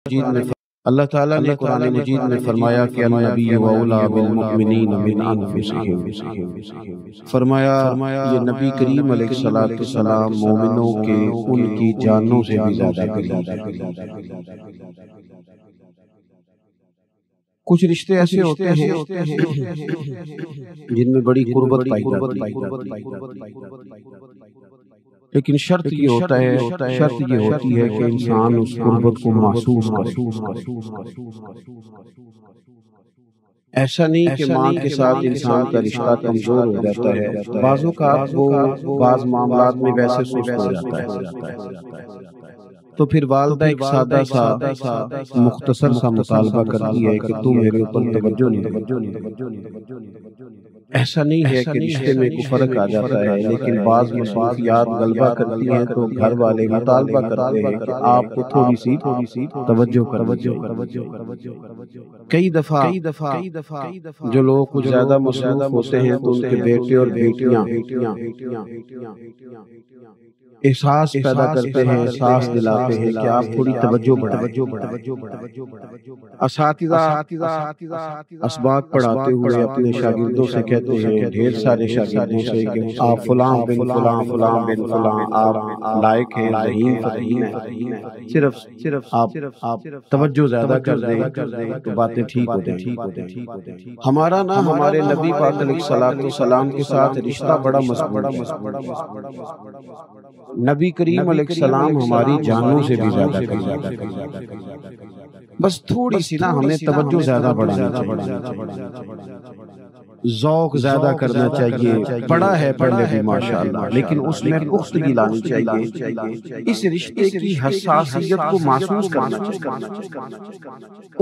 مجید میں اللہ تعالیٰ نے قرآن مجید میں فرمایا کہ النبی اولیٰ بالمؤمنین من انفسہم، فرمایا یہ نبی کریم علیہ السلام مومنوں کے ان کی جانوں سے بھی زیادہ قریب ہے۔ کچھ رشتے ایسے ہوتے ہیں جن میں بڑی قربت پائی جاتی ہے، لیکن شرط یہ ہوتی ہے کہ انسان اس قربت کو محسوس کرے۔ ایسا نہیں کہ ماں کے ساتھ انسان کا رشتہ کمزور ہو جاتا ہے، بعض اوقات وہ بعض معاملات میں ویسے سست ہو جاتا ہے، تو پھر والدہ ایک سادہ سا مختصر سا مطالبہ کرتی ہے کہ تو میرے اوپر توجہ نہیں۔ ایسا نہیں ہے کہ رشتے میں کوئی فرق آ جاتا ہے، لیکن بعض مصروفیات غلبہ کرتی ہیں تو گھر والے مطالبہ کرتے ہیں کہ آپ کو تھوڑی سی توجہ کرو۔ کئی دفعہ جو لوگ کچھ زیادہ مصروف ہوتے ہیں تو ان کے بیٹے اور بیٹیاں احساس پیدا کرتے ہیں، احساس دلاتے ہیں کہ آپ تھوڑی توجہ بڑھائیں۔ اساتذہ اسباق پڑھاتے ہوئے اپنے شاگردوں سے کہتے ہیں، ڈھیر سارے شاگردوں سے، کہ آپ فلاں بن فلاں آپ لائق ہیں، ذہین فہیم ہیں، صرف آپ توجہ زیادہ کر دیں تو باتیں ٹھیک ہو جائیں۔ ہمارا نا ہمارے نبی پاک علیہ السلام کے ساتھ رشتہ بڑا مضبوط ہے۔ نبی کریم علیہ السلام ہماری جانوں سے بھی زیادہ قریب، بس تھوڑی سی نا ہمیں توجہ زیادہ بڑھانی چاہیے، ذوق زیادہ کرنا چاہیے۔ پڑھا ہے پڑھنے بھی ماشاءاللہ، لیکن اس میں پختگی لانی چاہیے، اس رشتے کی حساسیت کو محسوس کرنا چاہیے۔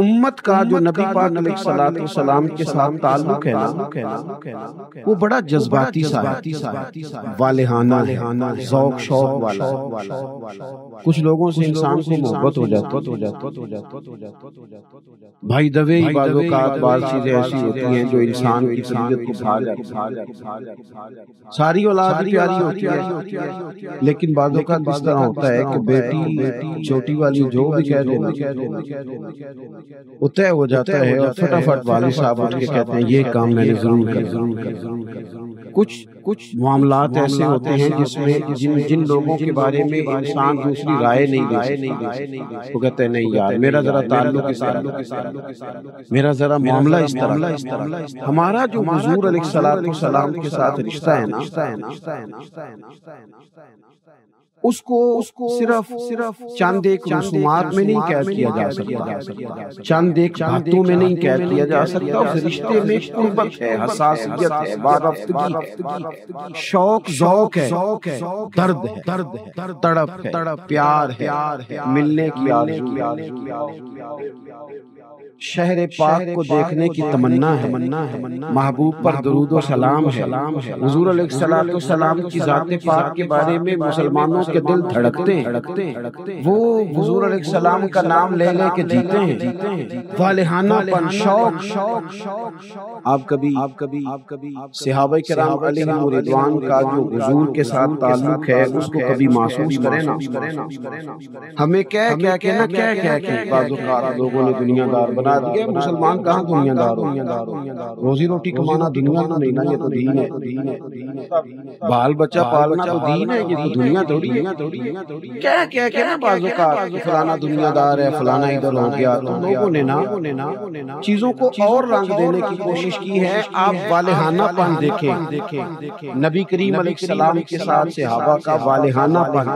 امت کا جو نبی پاک علیہ السلام کے ساتھ تعلق ہے نا، وہ بڑا جذباتی سا ہے، والہانہ، ذوق شوق والا۔ کچھ لوگوں سے انسان کو محبت ہو جاتی، بھائی دوے بعض اوقات بعض چیزیں ایسی ہوتی ہیں جو انسان کی طبیعت کو بھا جاتی، ساری اولاد پیاری ہوتی ہے، لیکن بعض اوقات اس طرح ہوتا ہے کہ بیٹی چھوٹی والی جو بھی کہہ دینا وہ طے ہو جاتا ہے، اور فٹافٹ والد صاحب اٹھ کے کہتے ہیں یہ کام میں نے ضرور کرنا۔ کچھ معاملات ایسے ہوتے ہیں جس میں جن لوگوں کے بارے میں انسان دوسری رائے نہیں دے، وہ کہتے ہیں نہیں یار میرا ذرا تعلق اس طرح، میرا ذرا معاملہ اس طرح۔ ہمارا جو حضور علیہ السلام کے ساتھ رشتہ ہے نا، اس کو صرف چند ایک رسومات میں نہیں قید کیا جا سکتا، چند ایک باتوں میں نہیں قید کیا جا سکتا۔ اس رشتے میں قربت ہے، حساسیت ہے، وابستگی ہے، شوق ذوق ہے، درد ہے، تڑپ ہے، پیار ہے، ملنے کی آرزو، شہر پاک کو دیکھنے کی تمنا ہے، محبوب پر درود و سلام ہے۔ حضور علیہ السلام کی ذات پاک کے بارے میں مسلمانوں کے دل دھڑکتے ہیں، وہ حضور علیہ السلام کا نام لے لے کے جیتے ہیں، والہانہ پن، شوق۔ آپ کبھی صحابہ کرام علیہم رضوان کا جو حضور کے ساتھ تعلق ہے اس کو کبھی محسوس کریں نا، ہمیں کہہ کے بعض اوقات لوگوں نے دنیا دار بنا دیا۔ مسلمان کہاں دنیا دار ہو؟ روزی روٹی کمانا دنیا تو نہیں نا، یہ تو دین ہے، بال بچہ پالنا تو دین ہے، یہ تو دنیا تھوڑی ہے۔ کہہ کے نا بعض اوقات فلانا دنیا دار ہے، فلانا ادھر ہو گیا، تو لوگوں نے نا چیزوں کو اور رنگ دینے کی کوشش کی ہے۔ آپ والہانہ پن دیکھیں، نبی کریم علیہ السلام کے ساتھ صحابہ کا والہانہ پن۔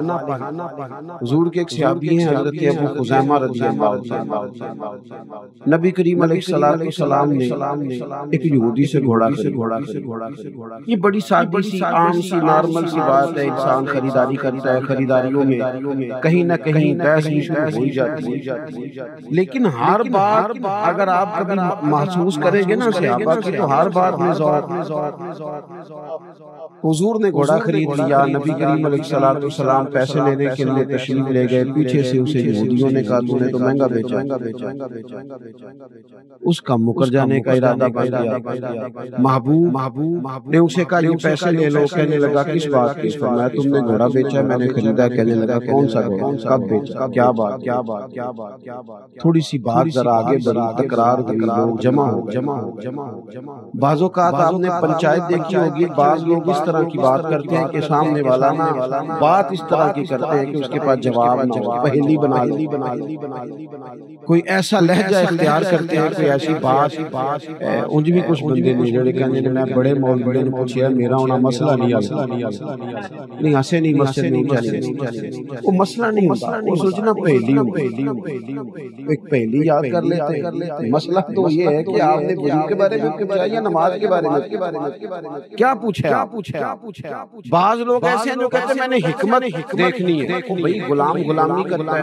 حضور کے ایک صحابی ہیں حضرت ابو خزیمہ رضی اللہ عنہ، نبی کریم علیہ السلام نے ایک یہودی سے گھوڑا خریدا۔ یہ بڑی سادی سی عام سی نارمل سی بات ہے، انسان خریداری کرتا ہے، خریداریوں میں کہیں نہ کہیں بحث شروع ہو جاتی ہے، لیکن ہر بات اگر آپ کبھی محسوس کریں گے نا صحابہ کی، تو ہر بات میں ذوق۔ حضور نے گھوڑا خرید لیا، نبی کریم علیہ السلام پیسے لینے کے لیے تشریف لے گئے، پیچھے سے اسے یہودیوں نے کہا تو نے تو مہنگا بیچا، اس کا مکر جانے کا ارادہ بن گیا۔ محبوب نے اسے کہا یہ پیسے لے لو، کہنے لگا کس بات کے؟ فرمایا تم نے گھوڑا بیچا، میں نے خریدا، کہنے لگا کون سا گھوڑا، کب بیچا، کیا بات، تھوڑی سی بات ذرا آگے بڑھی، تکرار ہوئی، لوگ جمع ہو گئے۔ بعض اوقات آپ نے پنچایت دیکھی ہوگی، بعض لوگ اس طرح کی بات کرتے ہیں کہ سامنے والا نا بات اس طرح کی کرتے ہیں کہ اس کے پاس جواب نہ ہو، پہلی بنا لی، کوئی ایسا لہجہ اختیار کرتے ہیں، کوئی ایسی بات۔ انج بھی کچھ بندے نے جڑے کہنے نے میں بڑے مولوی نے پوچھیا میرا ہونا مسئلہ نہیں نہیں ایسے نہیں، مسئلہ نہیں، وہ مسئلہ نہیں ہوتا، وہ سوچنا پہلی ایک پہلی یاد کر لیتے۔ مسئلہ تو یہ ہے کہ آپ نے وضو کے بارے میں پوچھا یا نماز کے بارے میں کیا پوچھا۔ بعض لوگ ایسے ہیں جو کہتے ہیں میں نے حکمت دیکھنی ہے، بھائی غلام غلامی کرتا ہے،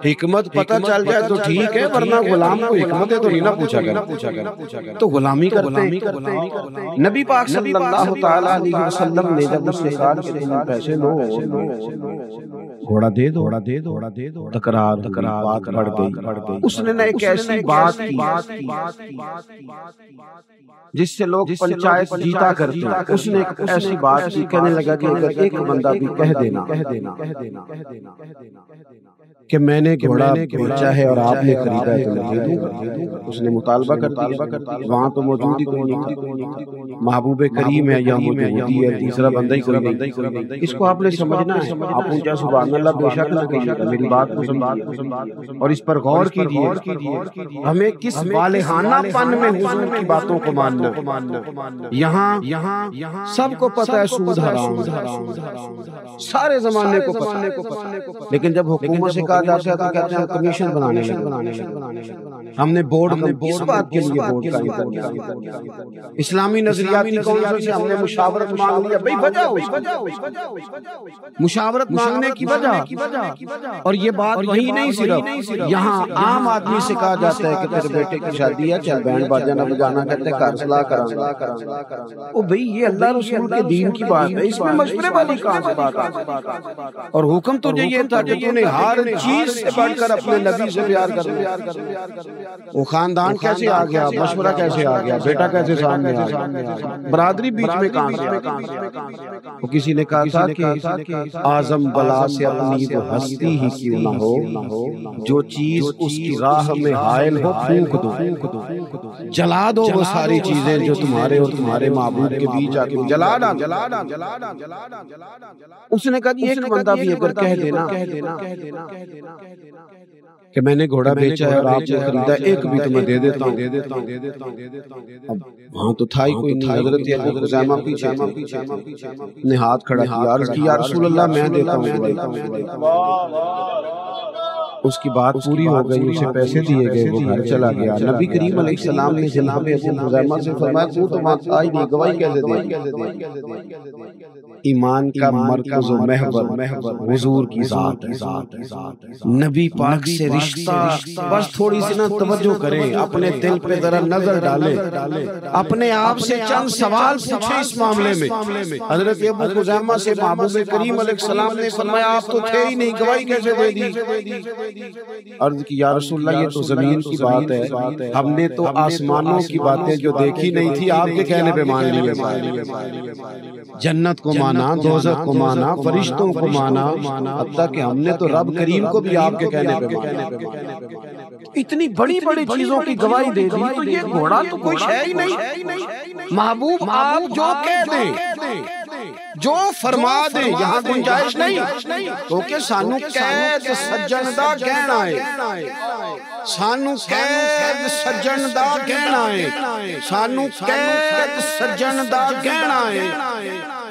حکمت پتہ چل جائے تو ٹھیک ہے، ورنہ غلام کو حکمت ہے تو نہیں نہ پوچھا کر، تو غلامی کرتے ہیں۔ نبی پاک صلی اللہ تعالی علیہ وسلم نے جب اس سے کہا کہ تم پیسے لو، گھوڑا دے دو، تکرار بات بڑھ گئی۔ اس نے نہ ایک ایسی بات کی جس سے لوگ پنچایت جیتا کرتے ہیں، اس نے ایک ایسی بات کی، کہنے لگا کہ اگر ایک بندہ بھی کہہ دینا کہ میں نے گھوڑا بیچا ہے اور آپ نے خریدا ہے تو میں دے دوں گا۔ اس نے مطالبہ کر دیا، وہاں تو موجود ہی کوئی نہیں، محبوب کریم ہے یا موجودی ہے، تیسرا بندہ ہی کوئی نہیں۔ اس کو آپ نے سمجھنا ہے، آپ اونچا سبحان اللہ بے شک نہ کہیے گا، میری بات کو سمجھیے اور اس پر غور کیجیے۔ ہمیں کس والہانہ پن میں حضور کی باتوں کو ماننا۔ یہاں سب کو پتہ ہے سود حرام، سارے زمانے کو پتہ ہے، لیکن جب حکومت سے کہا جاتا ہے تو کہتے ہیں ہم کمیشن بنانے لگے، ہم نے بورڈ کس بات کے لیے بورڈ کا اسلامی نظریاتی کونسل سے ہم نے مشاورت مانگ لیا، بھئی وجہ مشاورت مانگنے کی وجہ، اور یہ بات وہی نہیں، صرف یہاں عام آدمی سے کہا جاتا ہے کہ تیرے بیٹے کی شادی ہے، چل بینڈ باجا نہ بجانا، کہتے ہیں صلاح کرانا۔ او بھئی یہ اللہ رسول کے دین کی بات ہے، اس میں مشورے والی کہاں سے بات ہے؟ اور حکم تجھے یہ تھا کہ تو نے ہر چیز سے بڑھ کر اپنے نبی سے پیار کرنا۔ وہ خاندان کیسے آ گیا، مشورہ کیسے آ گیا، بیٹا کیسے سامنے آ گیا، برادری بیچ میں کہاں سے؟ وہ کسی نے کہا تھا کہ اعظم بلا سے اپنی وہ ہستی ہی کیوں نہ ہو، جو چیز اس کی راہ میں حائل ہو پھونک دو، جلا دو وہ ساری چیزیں جو تمہارے اور تمہارے معبود کے بیچ آ کے جلا ڈال۔ اس نے کہا کہ ایک بندہ بھی اگر کہہ دینا کہ میں نے گھوڑا بیچا ہے اور آپ نے خریدا، ایک بھی تو میں دے دیتا ہوں۔ اب وہاں تو تھا ہی کوئی نہیں، حضرت ابو خزیمہ پیچھے نے ہاتھ کھڑا کیا، عرض کی یا رسول اللہ میں دیتا ہوں۔ اس کی بات پوری ہو گئی، اسے پیسے دیے گئے، وہ گھر چلا گیا۔ نبی کریم علیہ السلام نے جناب ابو خزیمہ سے فرمایا تو تو وہاں تھا ہی نہیں، گواہی کیسے دے؟ ایمان کا مرکز و محور حضور کی ذات ہے، نبی پاک سے رشتہ۔ بس تھوڑی سی نا توجہ کریں، اپنے دل پہ ذرا نظر ڈالیں، اپنے آپ سے چند سوال پوچھیں اس معاملے میں۔ حضرت ابو خزیمہ سے محبوب کریم علیہ السلام نے فرمایا آپ تو تھے ہی نہیں، گواہی کیسے دے دی؟ عرض کی یا رسول اللہ یہ تو زمین کی بات ہے، ہم نے تو آسمانوں کی باتیں جو دیکھی نہیں تھی آپ کے کہنے پہ مان لی، جنت کو مانا، دوزخ کو مانا، فرشتوں کو مانا، حتیٰ کہ ہم نے تو رب کریم کو بھی آپ کے کہنے پہ مانا۔ اتنی بڑی بڑی چیزوں کی گواہی دے دی، تو یہ گھوڑا تو کوئی شے ہی نہیں۔ محبوب آپ جو کہہ دیں، جو فرما دیں، یہاں گنجائش نہیں، کیونکہ سانو قید سجن دا کہنا ہے، سانو قید سجن دا کہنا ہے، سانو قید سجن دا کہنا ہے۔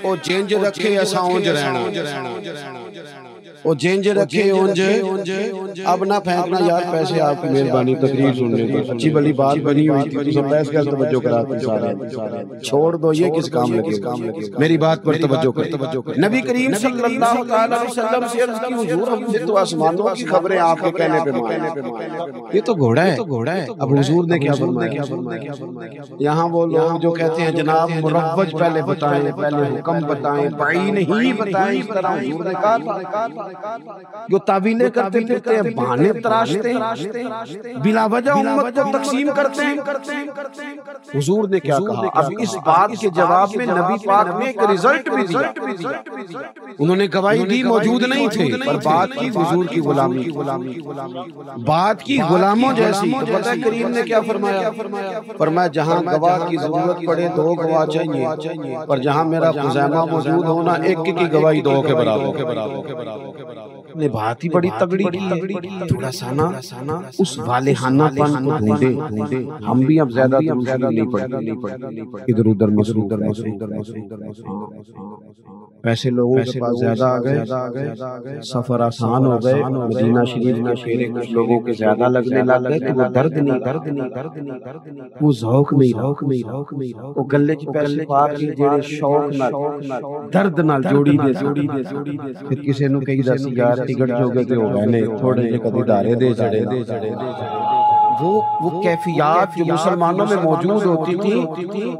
او جنج رکھے اساں اونج رہنا، وہ جنج رکھے اونج۔ اب نہ پھینکنا یار پیسے، آپ کی مہربانی تقریر سننے کی اچھی بلی بات بنی ہوئی تھی، تو سب بحث کا توجہ کراتے سارے چھوڑ دو، یہ کس کام لگے، میری بات پر توجہ کر۔ نبی کریم صلی اللہ علیہ وسلم سے عرض کی حضور ہم نے تو آسمانوں کی خبریں آپ کے کہنے پہ مانی، یہ تو گھوڑا ہے۔ اب حضور نے کیا فرمایا؟ یہاں وہ لوگ جو کہتے ہیں جناب مروج پہلے بتائیں، پہلے حکم بتائیں، بعین ہی بتائیں، اس طرح حضور نے کہا تھا جو تعویلیں کرتے پھرتے ہیں، بہانے تراشتے ہیں، بلا وجہ امت کو تقسیم کرتے ہیں۔ حضور نے کیا کہا؟ اب اس بات کے جواب میں نبی پاک نے ایک رزلٹ بھی دیا۔ انہوں نے گواہی دی، موجود نہیں تھے، پر بات کی حضور کی غلامی کی، بات کی غلاموں جیسی۔ تو پتہ کریم نے کیا فرمایا؟ فرمایا جہاں گواہ کی ضرورت پڑے 2 گواہ چاہیے، پر جہاں میرا خزیمہ موجود ہونا، ایک کی گواہی 2 کے برابر۔ نے بات ہی بڑی تگڑی کی۔ تھوڑا سا نا اس والہانہ پن کو ڈھونڈے، ہم بھی اب زیادہ نہیں پڑھتے، ادھر ادھر مصروف۔ پیسے لوگوں کے پاس زیادہ آ گئے، سفر آسان ہو گئے، مدینہ شریف کے پھیرے کچھ لوگوں کے زیادہ لگنے لگ گئے، تو وہ درد نہیں، وہ ذوق نہیں، وہ گلے چ پیسے پا کے جڑے شوق نال درد نال جوڑی دے۔ پھر کسی نو کہی دس یار ٹکٹ جو گئے ہو گئے نے، تھوڑے جے کدی دارے دے چڑے۔ وہ کیفیات جو مسلمانوں میں موجود ہوتی تھی،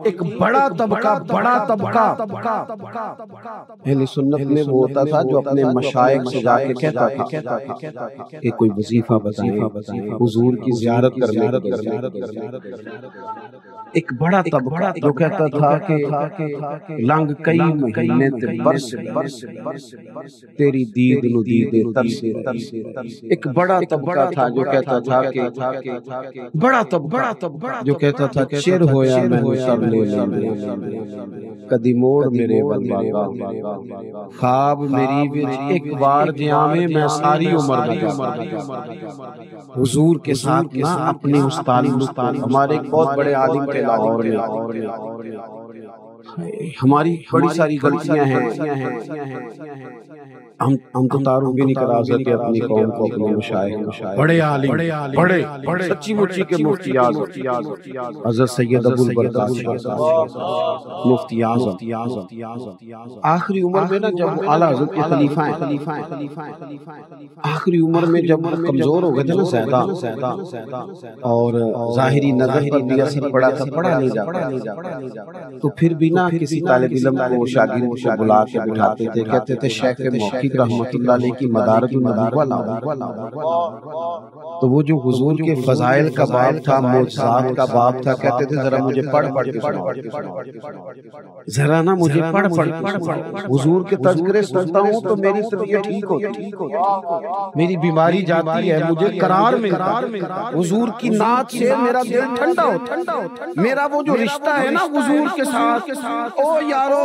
ایک بڑا طبقہ اہل سنت میں وہ ہوتا تھا جو اپنے مشائخ سے جا کے کہتا تھا کہ کوئی وظیفہ بتائیں، حضور کی زیارت کرنے۔ ایک بڑا طبقہ جو کہتا تھا کہ لنگ کئی مہینے تے برس تیری دید نو دیدے ترس۔ ایک بڑا طبقہ تھا جو کہتا تھا کہ بڑا طبقہ جو کہتا تھا چر ہویا میں سر لے کدی موڑ میرے بندہ خواب میری وچ ایک بار جیاویں میں ساری عمر حضور کے ساتھ نہ اپنے استاد۔ ہمارے ایک بہت بڑے عالم تھے لاہور میں، ہماری بڑی ساری غلطیاں ہیں، ہم تو تعارف بھی نہیں کرا سکے اپنی قوم کو اپنے مشائخ، بڑے عالم، بڑے سچی مچی کے مفتی اعظم حضرت سید ابو البرکات مفتی اعظم آخری عمر میں نا جب اعلیٰ حضرت کے خلیفہ ہیں، آخری عمر میں جب کمزور ہو گئے تھے نا زیادہ، اور ظاہری نظر پر بھی اثر پڑا تھا، پڑھا نہیں جاتا، تو پھر بھی نا کسی طالب علم کو شاگرد کو بلا کے بٹھاتے تھے، کہتے تھے شیخ محقق رحمت اللہ علیہ کی مدارج النبوہ لاؤ۔ تو وہ جو حضور کے فضائل کا باب تھا، معجزات کا باب تھا، کہتے تھے ذرا مجھے پڑھ کے سناؤ، ذرا نا مجھے پڑھ کے حضور کے تذکرے سنتا ہوں تو میری طبیعت ٹھیک ہوتی، میری بیماری جاتی ہے، مجھے قرار ملتا، حضور کی نعت سے میرا دل ٹھنڈا ہوتا، میرا وہ جو رشتہ ہے نا حضور کے ساتھ، او یارو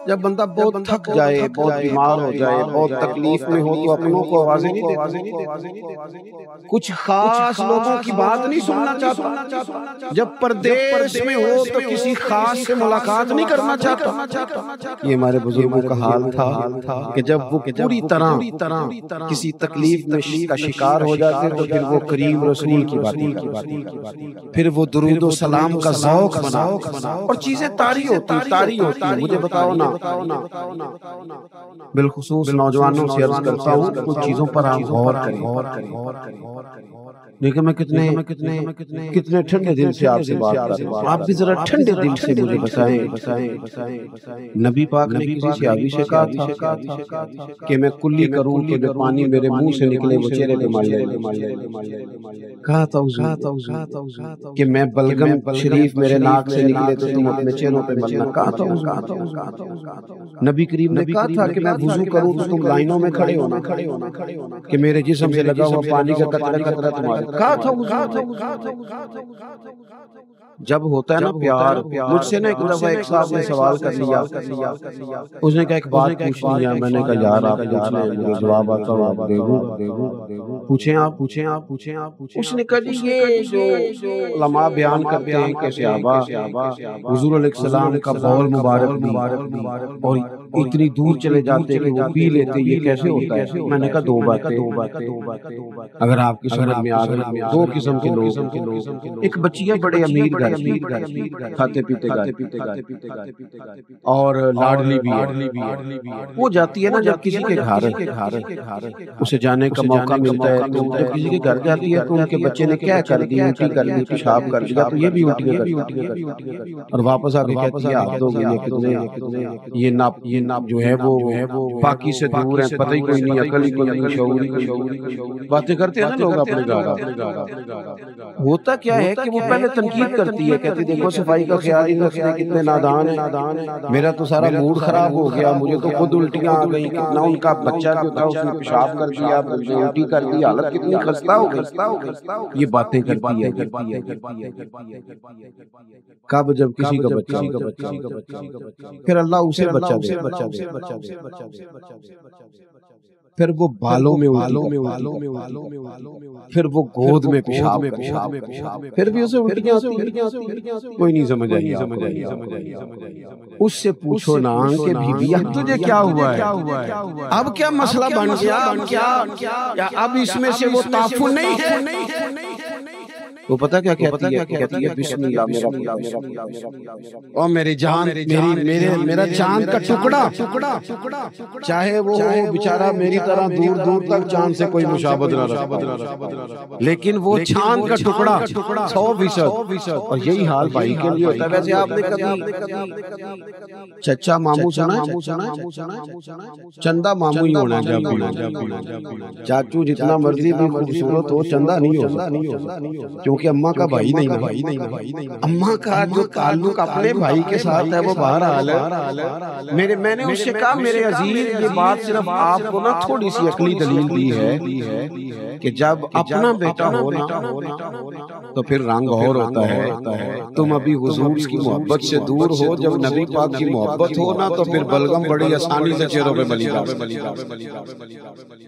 جب بندہ بہت تھک جائے، بہت بیمار ہو جائے، بہت تکلیف میں ہو تو اپنوں کو آوازیں نہیں دیتے، کچھ خاص لوگوں کی بات نہیں سننا چاہتا، جب پردیس میں ہو تو کسی خاص سے ملاقات نہیں کرنا چاہتا۔ یہ ہمارے بزرگوں کا حال تھا کہ جب وہ پوری طرح کسی تکلیف کا شکار ہو جاتے تو پھر وہ کریم رسول کی باتیں، پھر وہ درود و سلام کا ذوق بنا، اور چیزیں طاری ہوتی۔ مجھے بتاؤ نا، بالخصوص نوجوانوں سے عرض کرتا ہوں کہ کچھ چیزوں پر آپ غور کریں۔ لیکن میں کتنے ٹھنڈے دل سے آپ سے بات کر رہا ہوں، آپ بھی ذرا ٹھنڈے دل سے مجھے بتائیں۔ نبی پاک نے کسی صحابی سے کہا تھا کہ میں کلی کروں تو جو پانی میرے منہ سے نکلے وہ چہرے پہ مل جائے، کہا تھا کہ میں بلغم شریف میرے ناک سے نکلے تو تم اپنے چہروں پہ ملنا، کہا تھا۔ نبی کریم نے کہا تھا کہ میں وضو کروں تو تم لائنوں میں کھڑے ہونا، کہ میرے جسم سے لگا ہوا پانی کا قطرہ تمہارے، کہا تھا۔ جب ہوتا ہے نا پیار، مجھ سے نا ایک دفعہ ایک صاحب نے سوال کر لیا، اس نے کہا ایک بات پوچھنی ہے، میں نے کہا یار آپ پوچھ لیں، مجھے جواب آتا ہوں آپ پوچھیں آپ۔ اس نے کہا جی یہ جو علماء بیان کرتے ہیں کہ صحابہ حضور علیہ السلام کا بول مبارک اور اتنی دور چلے جاتے کہ وہ پی لیتے، یہ کیسے ہوتا ہے؟ میں نے کہا دو باتیں اگر آپ کی سمجھ میں آ گئی، دو قسم کے لوگ، ایک بچی ہے بڑے امیر گھر کی، کھاتے پیتے گھر، اور لاڈلی بھی ہے، وہ جاتی ہے نا جب کسی کے گھر اسے جانے کا موقع ملتا ہے، تو جب کسی کے گھر جاتی ہے تو ان کے بچے نے کیا کر دی، الٹی کر دی، پیشاب کر دیا، تو یہ بھی الٹی کر، اور واپس آ کے کہتی ہے آپ دو گے کتنے، یہ جو ہے وہ پاکی سے دور ہیں، پتہ ہی کوئی نہیں، عقل ہی کوئی نہیں، شعور ہی کوئی نہیں، باتیں کرتے ہیں نا لوگ اپنے گھر۔ ہوتا کیا ہے کہ وہ پہلے تنقید کرتی ہے، کہتی دیکھو صفائی کا خیال ہی رکھتے کتنے نادان ہیں، میرا تو سارا موڈ خراب ہو گیا، مجھے تو خود الٹیاں آ گئی، کتنا ان کا بچہ جو تھا اس نے پیشاب کر دیا، الٹی کر دی، حالت کتنی خستہ ہو گئی، یہ باتیں کرتی ہے۔ کب جب کسی کا بچہ، پھر اللہ اسے بچہ دے، پھر وہ بالوں میں پھر وہ گود میں پیشاب، پھر بھی اسے الٹیاں آتی، کوئی نہیں سمجھ آئی۔ اس سے پوچھو نا کہ بی اب تجھے کیا ہوا ہے، اب کیا مسئلہ بن گیا، اب اس میں سے وہ تعفن نہیں ہے۔ وہ پتہ کیا کہتی ہے، کہتی ہے بسم اللہ میرا او میری جان، میرا چاند کا ٹکڑا، چاہے وہ بیچارہ میری طرح دور دور تک چاند سے کوئی مشابہت نہ رکھتا، لیکن وہ چاند کا ٹکڑا 100%، اور یہی حال بھائی کے لیے ہوتا ہے۔ ویسے آپ نے کبھی چچا ماموں سنا ہے؟ چندہ ماموں ہی ہونا چاہیے، چاچو جتنا مرضی بھی خوبصورت ہو چندہ نہیں ہوتا، کہ اماں کا بھائی نہیں، اماں کا جو تعلق اپنے بھائی کے ساتھ ہے وہ باہر حال ہے۔ میں نے اس سے کہا میرے عزیز یہ بات صرف آپ کو نا تھوڑی سی عقلی دلیل دی ہے کہ جب اپنا بیٹا ہونا تو پھر رنگ اور ہوتا ہے، تم ابھی حضور کی محبت سے دور ہو، جب نبی پاک کی محبت ہونا تو پھر بلغم بڑی آسانی سے چہروں پہ ملی جا،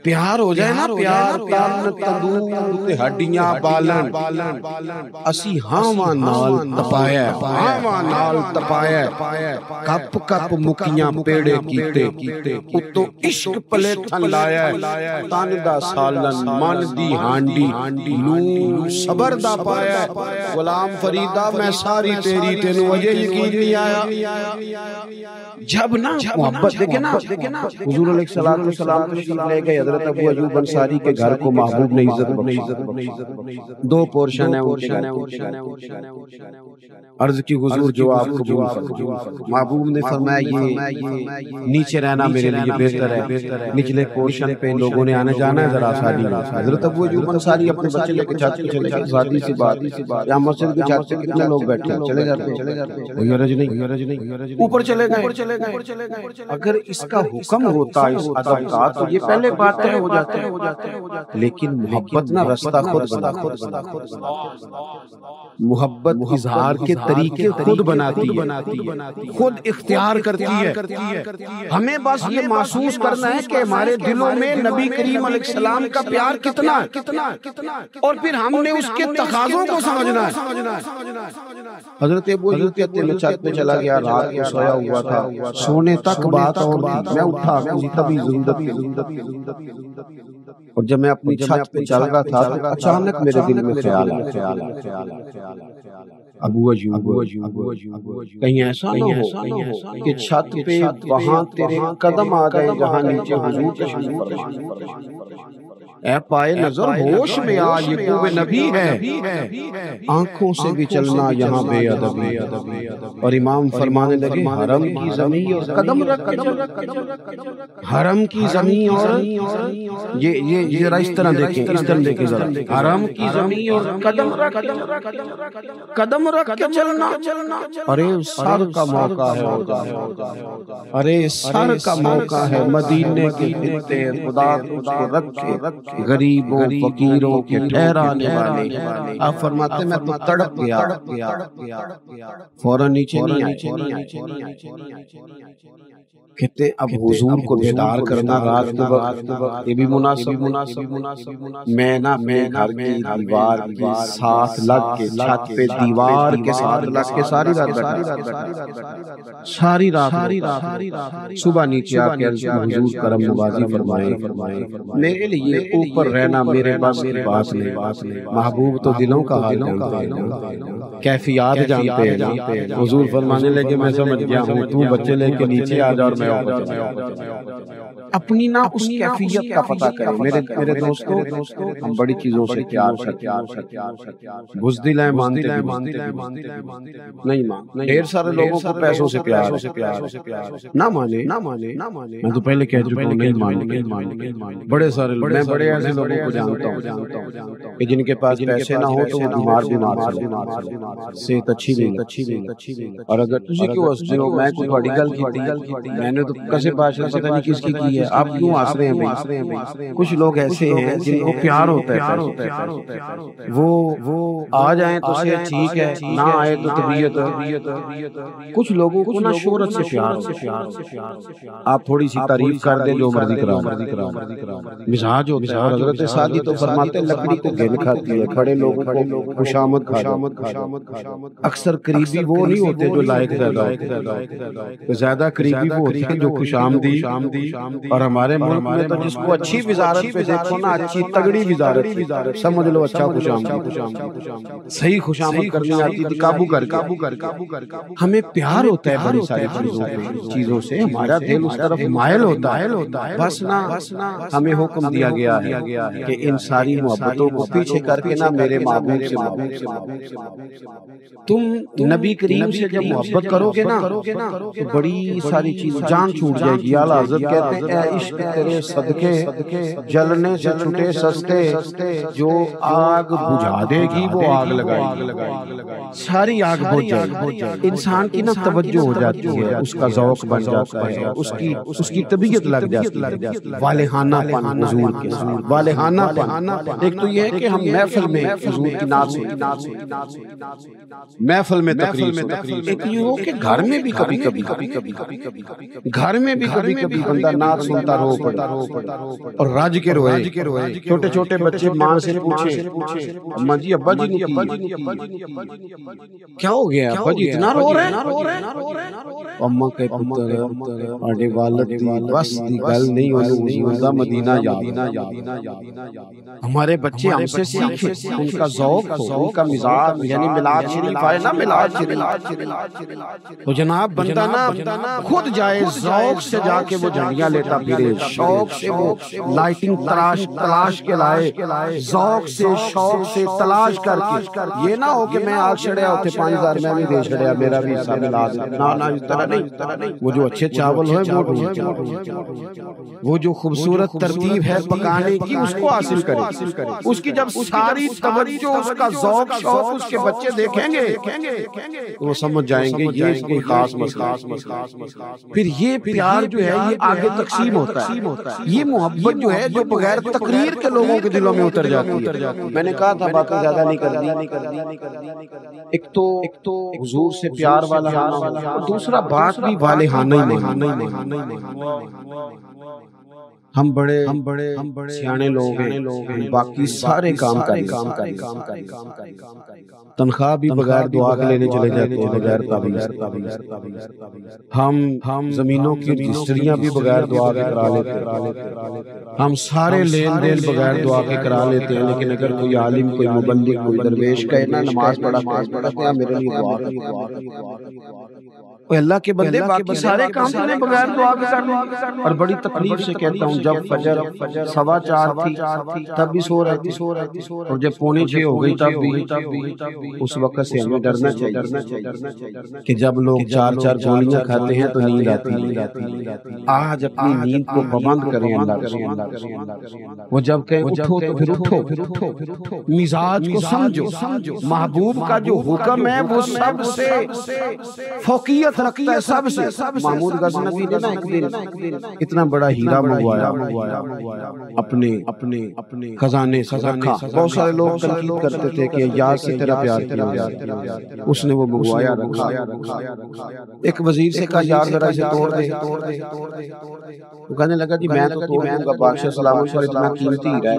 پیار ہو جائے نا، پیار تن تندور تے ہڈیاں بالن، اسی ہاواں نال تپایا، کپ کپ مکیاں پیڑے کیتے، اتوں عشق پلے تھن لایا، تن دا سالن من دی ہانڈی، نور صبر دا پایا، غلام فریدا میں ساری تیری، تینوں اجے یقین نہیں آیا۔ جب نا محبت دیکھے نا حضور علیہ السلام تشریف لے گئے حضرت ابو ایوب انصاری کے گھر کو محبوب نے عزت بخشی، 2 پورشن ہے عرض کی حضور جو آپ قبول فرمائیں۔ محبوب نے فرمایا یہ نیچے رہنا میرے لیے بہتر ہے، نچلے پورشن پہ لوگوں نے آنے جانا ہے، ذرا شادی میں۔ حضرت ابو ایوب انصاری اپنے بچے لے کے چھت پہ چلے گئے، شادی سی بات، یہاں مسجد کی چھت پہ کتنے لوگ بیٹھے ہیں، چلے جاتے ہیں، کوئی حرج نہیں، اوپر چلے گئے۔ اگر اس کا حکم ہوتا اس ادب کا تو یہ پہلے بات طے ہو جاتی، لیکن محبت نہ رستہ خود بنا، محبت اظہار کے طریقے خود بناتی ہے، خود اختیار کرتی ہے۔ ہمیں بس یہ محسوس کرنا ہے کہ ہمارے دلوں میں نبی کریم علیہ السلام کا پیار کتنا ہے، اور پھر ہم نے اس کے تقاضوں کو سمجھنا ہے۔ حضرت ابو ایوب کہتے ہیں میں چھت پہ چلا گیا، رات کو سویا ہوا تھا، سونے تک بات اور میں اٹھا کبھی ضرورت، اور جب میں اپنی چھت پہ چل رہا تھا تو اچانک میرے دل میں خیال آیا ابو ایوب کہیں ایسا نہ ہو کہ چھت پہ وہاں تیرے قدم آ گئے جہاں نیچے حضور تشریف فرما، اے پائے نظر ہوش میں آ، یہ قوم نبی ہے، آنکھوں سے بھی چلنا یہاں بے ادبی۔ اور امام فرمانے لگے حرم کی زمین اور قدم رکھ، حرم کی زمین اور یہ ذرا اس طرح دیکھیں، اس طرح دیکھیں ذرا، حرم کی زمین اور قدم رکھ کے چلنا، ارے سر کا موقع ہے، ارے سر کا موقع ہے، مدینے کے خطے خدا تجھ کو رکھے غریبوں فقیروں کے ٹھہرانے والے۔ آپ فرماتے میں تو تڑپ گیا، فوراً نیچے نہیں آئے، کہتے اب حضور کو بیدار کرنا رات کے وقت یہ بھی مناسب، میں گھر کی دیوار کے ساتھ لگ کے، چھت پہ دیوار کے ساتھ لگ کے ساری رات بیٹھا، ساری رات، صبح نیچے آ کے حضور کرم نوازی فرمائے، میرے لیے اوپر رہنا میرے بس کی بات نہیں، محبوب تو دلوں کا حال جانتے ہیں، کیفیات جانتے ہیں۔ حضور فرمانے لگے میں سمجھ گیا ہوں، تو بچے لے کے نیچے آ جا اور میں اوپر چلا جاؤں۔ اپنی نہ اس کیفیت کا پتہ کریں. میرے دوستوں ہم بڑی چیزوں سے پیار کرتے ہیں. بزدل ہیں مانتے نہیں مانتے. ڈھیر سارے لوگوں کو پیسوں سے پیار نہ مانے. میں تو پہلے کہہ چکا ہوں نہیں مانتے. بڑے سارے لوگ میں بڑے ایسے لوگوں کو جانتا ہوں کہ جن کے پاس پیسے نہ ہو تو وہ بیمار صحت اچھی نہیں. اور اگر تسی کیوں ہستے ہو میں کوئی بڑی گل کی میں نے تو کسے بادشاہ پتہ نہیں کس کی ہے. آپ کیوں ہنس رہے ہیں؟ کچھ لوگ ایسے ہیں جن کو پیار ہوتا ہے. وہ آ جائیں تو صحت ٹھیک ہے, نہ آئے تو طبیعت. کچھ لوگوں کو نہ شہرت سے پیار. آپ تھوڑی سی تعریف کر دیں جو مرضی کرا مزاج ہوتا ہے. اور حضرت سعدی تو فرماتے ہیں لکڑی کو گھن کھاتی ہے, کھڑے لوگوں کو خوشامد کھا. اکثر قریبی وہ نہیں ہوتے جو لائق زیادہ ہوتے, زیادہ قریبی وہ ہوتے ہیں جو خوش آمدی. اور ہمارے ملک میں تو جس کو اچھی وزارت پہ دیکھو نا, اچھی تگڑی وزارت سمجھ لو اچھا خوش آمدی, صحیح خوش آمد کرنی آتی تھی. قابو کر ہمیں پیار ہوتا ہے بڑی ساری چیزوں سے, ہمارا دل اس طرف مائل ہوتا ہے. بس نا ہمیں حکم دیا گیا ہے کہ ان ساری محبتوں کو پیچھے کر کے نا میرے محبوب سے تم نبی کریم سے جب محبت کرو گے نا تو بڑی ساری چیز جان چھوٹ جائے گی. اعلیٰ حضرت کہتے ہیں اے عشق تیرے صدقے جلنے سے چھٹے سستے, جو آگ بجھا دے گی وہ آگ لگائے, ساری آگ بجھ جائے. انسان کی نا توجہ ہو جاتی ہے, اس کا ذوق بن جاتا ہے, اس کی طبیعت لگ جاتی ہے. والہانہ پن حضور کے ساتھ, والہانہ پن. ایک تو یہ ہے کہ ہم محفل میں حضور کی نعت محفل میں تقریر. ایک یہ ہو کہ گھر میں بھی کبھی بندہ نعت سنتا رو پڑتا اور راج کے روئے. چھوٹے چھوٹے بچے ماں سے پوچھے اماں جی ابا جی کیا ہو گیا, ابا جی اتنا رو رہے ہیں. اماں کے پتر آڈے والد دی بس دی گل نہیں ہوتا مدینہ یاد. ہمارے بچے ہم سے سیکھیں, ان کا ذوق ہو, ان کا مزاج, یعنی میلاد شریف آئے نا, میلاد شریف تو جناب بندہ نا خود جائے ذوق سے جا کے وہ جھنڈیاں لیتا پھرے, شوق سے وہ لائٹنگ تلاش کے لائے, ذوق سے شوق سے تلاش کر کے. یہ نہ ہو کہ میں آگ چھڑیا ہوتے 5000 میں بھی دے چھڑیا میرا بھی حصہ میلاد. نہ اس طرح نہیں. وہ جو اچھے چاول ہوئے وہ جو خوبصورت ترتیب ہے پکانے کی اس کو حاصل کرے. اس کی جب ساری توجہ اس کا ذوق شوق اس کے بچے دیکھیں گے وہ سمجھ جائیں گے یہ اس کی خاص مسئلہ. پھر یہ پیار جو ہے یہ آگے تقسیم ہوتا ہے. یہ محبت جو ہے جو بغیر تقریر کے لوگوں کے دلوں میں اتر جاتی ہے. میں نے کہا تھا باتیں زیادہ نہیں کرنی. ایک تو حضور سے پیار والا ہونا, دوسرا بات بھی والہانہ ہی. ہم بڑے سیانے لوگ ہیں, باقی سارے کام کریں, تنخواہ بھی بغیر دعا کے لینے چلے جاتے ہیں, بغیر تعویذ. ہم زمینوں کی رجسٹریاں بھی بغیر دعا کے کرا لیتے ہیں. ہم سارے لین دین بغیر دعا کے کرا لیتے ہیں. لیکن اگر کوئی عالم, کوئی مبلغ, کوئی درویش کہے نا نماز پڑھا میرے لیے دعا اللہ کے بندے باقی سارے کام تمہیں بغیر دعا کے کر لیں. اور بڑی تکلیف سے کہتا ہوں جب فجر 4:15 تھی تب بھی سو رہے تھے, اور جب 5:45 ہو گئی تب بھی اس وقت سے ہمیں ڈرنا چاہیے کہ جب لوگ 4 گولیاں کھاتے ہیں تو نیند آتی. آج اپنی نیند کو پابند کریں اللہ کے. وہ جب کہیں اٹھو تو پھر اٹھو, مزاج کو سمجھو. محبوب کا جو حکم ہے وہ سب سے فوقیت رکھتا ہے, سب سے. محمود غزنوی نے نا ایک دن اتنا بڑا ہیرا منگوایا اپنے خزانے سے رکھا. بہت سارے لوگ تنقید کرتے تھے کہ یار سے تیرا پیار کیا, اس نے وہ منگوایا رکھا. ایک وزیر سے کہا یار ذرا اسے توڑ دے. وہ کہنے لگا جی میں تو توڑ دوں گا, بادشاہ سلام پر اتنا قیمتی ہیرا ہے,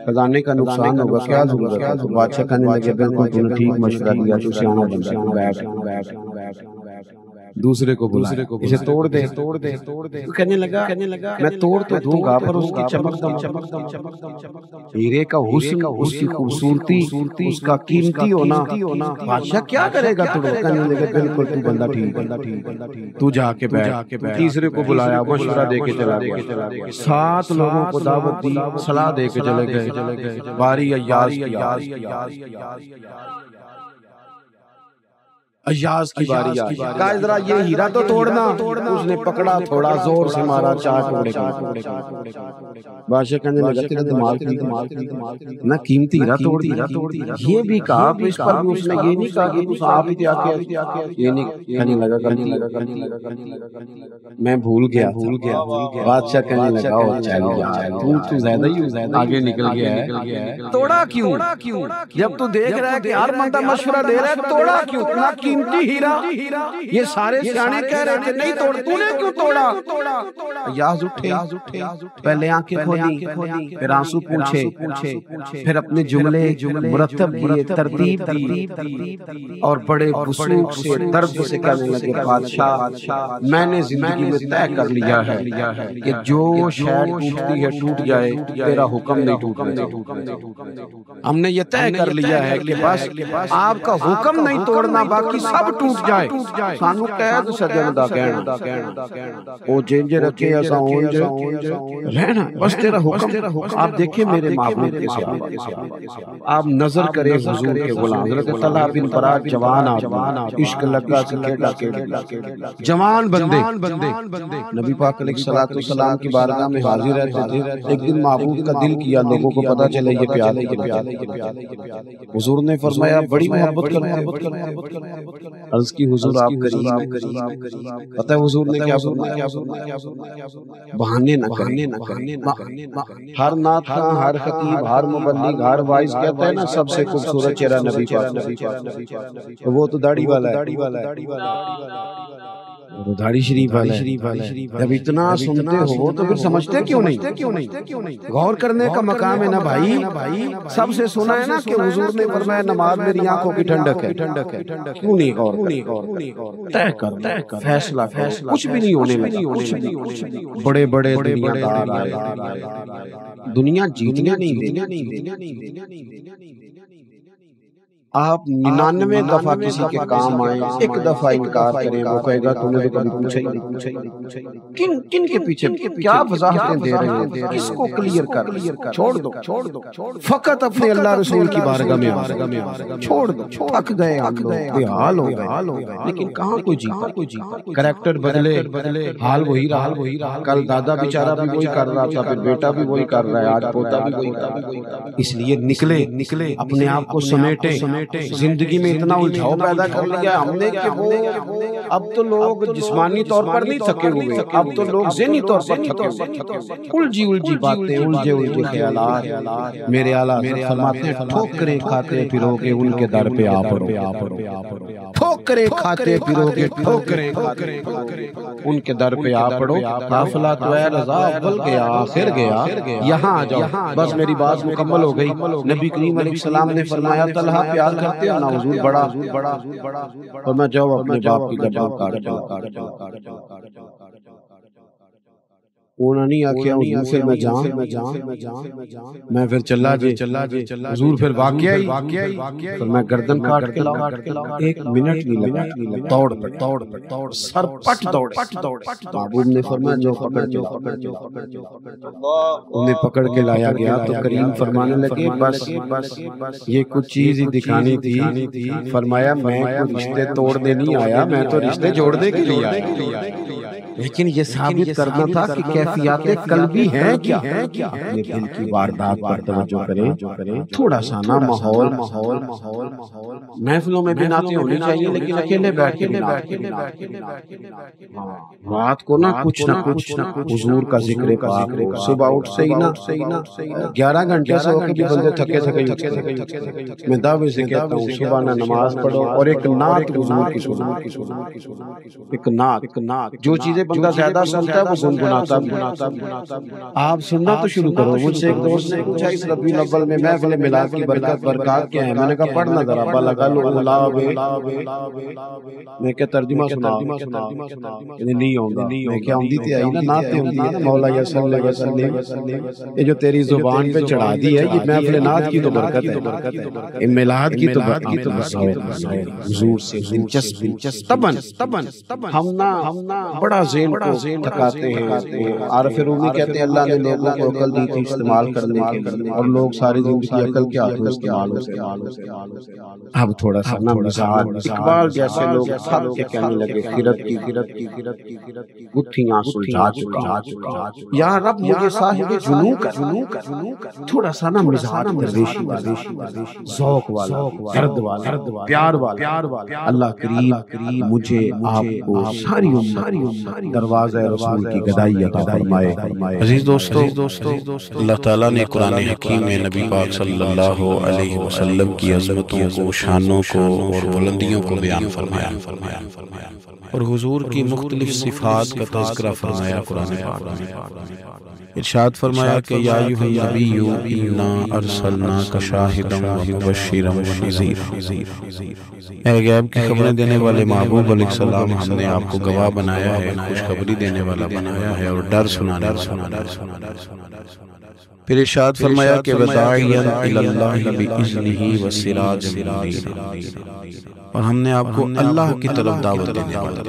خزانے کا نقصان ہوگا, کیا ضرورت ہے. تو بادشاہ کہنے لگے بالکل تم نے ٹھیک مشورہ دیا, تو سیانا بن گیا. دوسرے کو اسے توڑ دے کہنے لگا میں توڑ تو دوں گا پر اس کی چمک ہیرے کا حسن، اس کی خوبصورتی، اس کا قیمتی ہونا بادشاہ کیا کرے گا؟ کہنے لگا بالکل تو بندہ ٹھیک، تو جا کے بیٹھ۔ تیسرے کو بلایا، مشورہ دے کے چلا گیا، 7 لوگوں کو دعوت دی، صلاح دے کے چلے گئے۔ باری ایاز کی باری آئی، کہا ذرا یہ ہیرا تو توڑنا۔ اس نے پکڑا، تھوڑا زور سے مارا، 4 ٹکڑے کر۔ بادشاہ کہنے لگا تیرا دماغ نہ قیمتی ہیرا توڑ دیا۔ یہ بھی کہا، اس پر بھی اس نے یہ نہیں کہا کہ تو آپ ہی یہ نہیں کہنے لگا میں بھول گیا۔ بادشاہ کہنے لگا چل یار تو زیادہ ہی آگے نکل گیا ہے، توڑا کیوں؟ جب تو دیکھ رہا ہے کہ ہر بندہ مشورہ دے رہا ہے، توڑا کیوں؟ قیمتی ہیرا، یہ سارے سیانے کہہ رہے تھے نہیں توڑ، تو نے کیوں توڑا؟ ایاز اٹھے، پہلے آنکھیں کھولی، پھر آنسو پوچھے، پھر اپنے جملے مرتب کیے، ترتیب دی، اور بڑے وسوخ سے، درد سے کہنے لگے بادشاہ میں نے زندگی میں طے کر لیا ہے کہ جو شے ٹوٹتی ہے ٹوٹ جائے، تیرا حکم نہیں ٹوٹنے۔ ہم نے یہ طے کر لیا ہے کہ بس آپ کا حکم نہیں توڑنا، باقی سب ٹوٹ جائے۔ سانو قید سجن دا کہنا، او جنج رکھے ایسا اونج رہنا، بس تیرا حکم۔ آپ دیکھیں میرے محبوب کے صحابہ، آپ نظر کریں حضور کے غلام حضرت طلحہ بن برا، جوان آدمی، عشق لگا سکے جوان بندے، نبی پاک علیہ الصلوۃ والسلام کی بارگاہ میں حاضر رہتے تھے۔ ایک دن محبوب کا دل کیا لوگوں کو پتہ چلے یہ پیالے، حضور نے فرمایا بڑی محبت کرتے، عرض کی حضور آپ قریب، پتہ ہے حضور نے کیا فرمایا؟ بہانے نہ کریں۔ ہر نعت خواں، ہر خطیب، ہر مبلغ، ہر وائز کہتا ہے نا سب سے خوبصورت چہرہ نبی پاک، وہ تو داڑھی والا ہے، داڑھی شریف والا ہے۔ جب اتنا سنتے ہو تو پھر سمجھتے کیوں نہیں؟ غور کرنے کا مقام ہے نا بھائی۔ سب سے سنا ہے نا کہ حضور نے فرمایا نماز میری آنکھوں کی ٹھنڈک ہے، کیوں نہیں غور؟ طے کر، فیصلہ کچھ بھی نہیں ہونے لگا۔ بڑے بڑے دنیا دار آئے، دنیا جیتنے نہیں دینے۔ آپ 99 دفعہ کسی کے کام آئیں، ایک دفعہ انکار کریں، وہ کہے گا تم نے کبھی پوچھا ہی نہیں۔ کن کے پیچھے کیا وضاحتیں دے رہے ہیں؟ اس کو کلیئر کر، چھوڑ دو، فقط اپنے اللہ رسول کی بارگاہ میں آ، چھوڑ دو۔ تھک گئے ہم لوگ، بے حال ہو گئے، لیکن کہاں کوئی جیتا؟ کریکٹر بدلے، حال وہی رہا۔ کل دادا بیچارہ بھی وہی کر رہا تھا، پھر بیٹا بھی وہی کر رہا ہے، آج پوتا بھی وہی کر رہا ہے۔ اس لیے نکلے، اپنے آپ کو سمیٹے۔ زندگی میں اتنا الجھاؤ پیدا کر لیا ہم نے کہ وہ اب تو لوگ جسمانی طور پر نہیں تھکے ہوئے، اب تو لوگ ذہنی طور پر تھکے ہوئے، الجھی باتیں، الجھے خیالات۔ میرے اعلیٰ فرماتے ہیں ٹھوکریں کھاتے پھرو گے ان کے در پہ آ پڑو، ٹھوکریں کھاتے پھرو گے، ٹھوکریں ان کے در پہ آ پڑو۔ قافلہ تو اے رضا اول گیا آخر گیا، یہاں آ جاؤ۔ بس میری بات مکمل ہو گئی۔ نبی کریم علیہ السلام نے فرمایا طلحہ پیار کرتے ہیں نا حضور بڑا، اور میں جاؤ اپنے باپ کی گردن کاٹ جاؤ۔ انہوں نے آکھیا حضور پھر میں جاؤں، میں پھر چلا جے حضور پھر واقعہ ہی پھر میں گردن کاٹ کے لاؤں۔ 1 منٹ نہیں لگا، توڑ سر پٹ دوڑ۔ محبوب نے فرمایا جو پکڑ کے لاؤ، انہیں پکڑ کے لایا گیا تو کریم فرمانے لگے بس یہ کچھ چیز ہی دکھانی تھی۔ فرمایا میں کوئی رشتے توڑنے نہیں آیا، میں تو رشتے جوڑنے کے لیے آیا، لیکن یہ ثابت کرنا تھا کہ کیفیات قلبی ہیں کیا۔ اپنے دل کی واردات پر توجہ کریں، تھوڑا سا نا ماحول محفلوں میں بھی نعتیں ہونی چاہیے، لیکن اکیلے بیٹھ کے رات کو نا کچھ حضور کا ذکر پاک ہو۔ صبح اٹھ سے ہی نا 11 گھنٹے سے ہو کے بھی بندے تھکے، میں دعوے سے کہتا ہوں صبح نماز پڑھو اور ایک نعت حضور کی سنو، ایک نعت۔ جو چیزیں چیزیں بندہ زیادہ سنتا ہے وہ گنگناتا بھی۔ آپ سننا تو شروع کرو۔ مجھ سے ایک دوست نے پوچھا اس ربیع الاول میں محفل میلاد کی برکات کیا ہے؟ میں نے کہا پڑھنا ذرا بلغل اولا میں کیا ترجمہ سنا نہیں ہوگا میں کیا ہوندی تھی آئی نا نعتیں ہوندی ہے نا مولا یا صلی اللہ علیہ وسلم، یہ جو تیری زبان پہ چڑھا دی ہے یہ محفل نعت کی تو برکت ہے، میلاد کی تو برکت ہے، حضور سے دلچسپی تبن ہم نہ بڑا ذہن کو تھکاتے ہیں۔ عارف رومی کہتے ہیں اللہ نے لوگوں کو عقل دی تھی استعمال کرنے کے لیے، اور لوگ ساری زندگی عقل کے ہاتھوں استعمال ہوتے ہیں۔ اب تھوڑا سا نا مزاج اقبال جیسے لوگ تھک کے کہنے لگے خرد کی گتھیاں سلجھا چکا یا رب مجھے صاحب جنوں کا تھوڑا سا نا مزاج درویشی ذوق والا درد والا پیار والا اللہ کریم مجھے آپ کو ساری دروازہ رسول کی گدائی عطا فرمائے۔ عزیز دوستو، اللہ تعالیٰ نے قرآن حکیم میں نبی پاک صلی اللہ علیہ وسلم کی عظمتوں کو، شانوں کو اور بلندیوں کو بیان فرمایا اور حضور کی مختلف صفات کا تذکرہ فرمایا۔ قرآن پاک میں ارشاد فرمایا کہ یا ایھا النبی انا ارسلناک شاہدا ومبشرا ونذیرا، اے غیب کی خبریں دینے والے محبوب علیہ السلام ہم نے آپ کو گواہ بنایا ہے، خوشخبری دینے والا بنایا ہے اور ڈر سنانے والا۔ پھر ارشاد فرمایا کہ وداعیا الی اللہ باذنہ وسراجا منیرا، اور ہم نے آپ کو اللہ کی طرف دعوت دینے والا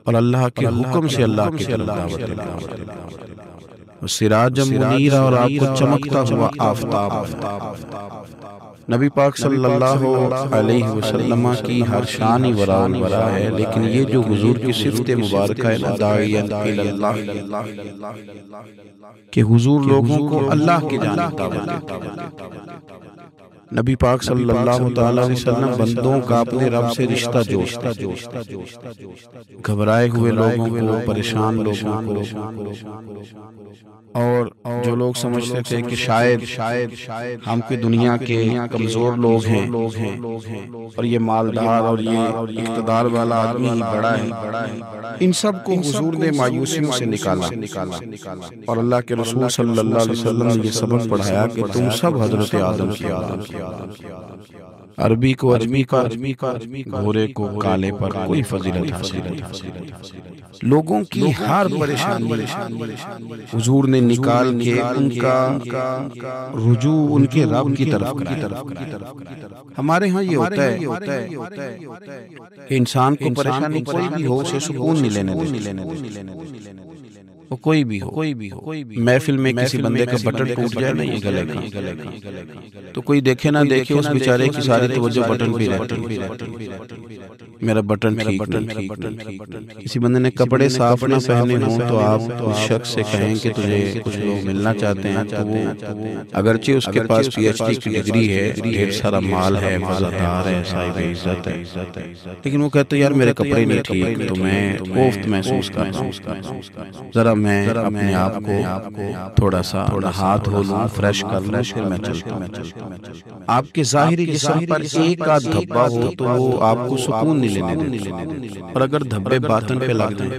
اور اللہ کے حکم سے اللہ کی طرف دعوت دینے والا، سراجا منیرا، اور آپ کو چمکتا ہوا آفتاب۔ نبی پاک صلی اللہ علیہ وسلم کی ہر شان ہی ورا ہے، لیکن یہ جو حضور کی صفت مبارکہ ہے داعیا الی اللہ، کہ حضور لوگوں کو اللہ کی جانب دعوت دیتا ہے۔ نبی پاک صلی اللہ تعالیٰ علیہ وسلم بندوں کا اپنے رب سے رشتہ جوڑتا، گھبرائے ہوئے لوگوں کو، پریشان لوگوں کو، اور جو لوگ سمجھتے تھے کہ شاید ہم کی دنیا کے کمزور لوگ ہیں اور یہ مالدار اور یہ اقتدار والا آدمی ہی بڑا ہے، ان سب کو حضور نے مایوسیوں سے نکالا اور اللہ کے رسول صلی اللہ علیہ وسلم نے یہ سبق پڑھایا کہ تم سب حضرت آدم کی اولاد، عربی کو اجمی کا، گھورے کو کالے پر کوئی فضیلت حاصل نہیں۔ لوگوں کی ہر پریشانی حضور نے نکال کے ان کا رجوع ان کے رب کی طرف کرایا۔ ہمارے ہاں یہ ہوتا ہے کہ انسان کو پریشانی کوئی بھی ہو اسے سکون نہیں لینے دیتے، وہ کوئی بھی ہو، محفل میں کسی بندے کا بٹن ٹوٹ جائے نا یہ گلے کا، تو کوئی دیکھے نہ دیکھے اس بیچارے کی ساری توجہ بٹن پہ رہتی، میرا بٹن ٹھیک نہیں۔ کسی بندے نے کپڑے صاف نہ پہنے ہوں تو آپ اس شخص سے کہیں کہ تجھے کچھ لوگ ملنا چاہتے ہیں، تو وہ اگرچہ اس کے پاس پی ایچ ڈی کی ڈگری ہے، ڈھیر سارا مال ہے، وزادار ہے، صاحب عزت ہے، لیکن وہ کہتے ہیں یار میرے کپڑے نہیں ٹھیک، تو میں کوفت محسوس کرتا ہوں، ذرا میں اپنے آپ کو تھوڑا سا ہاتھ دھو لوں، فریش کر لوں، پھر میں چلتا ہوں۔ آپ کے ظاہری جسم پر ایک آدھ دھبا ہو تو وہ آپ کو سکون نہیں لینے دیتے، اور اگر دھبے باطن پہ لگتے ہیں،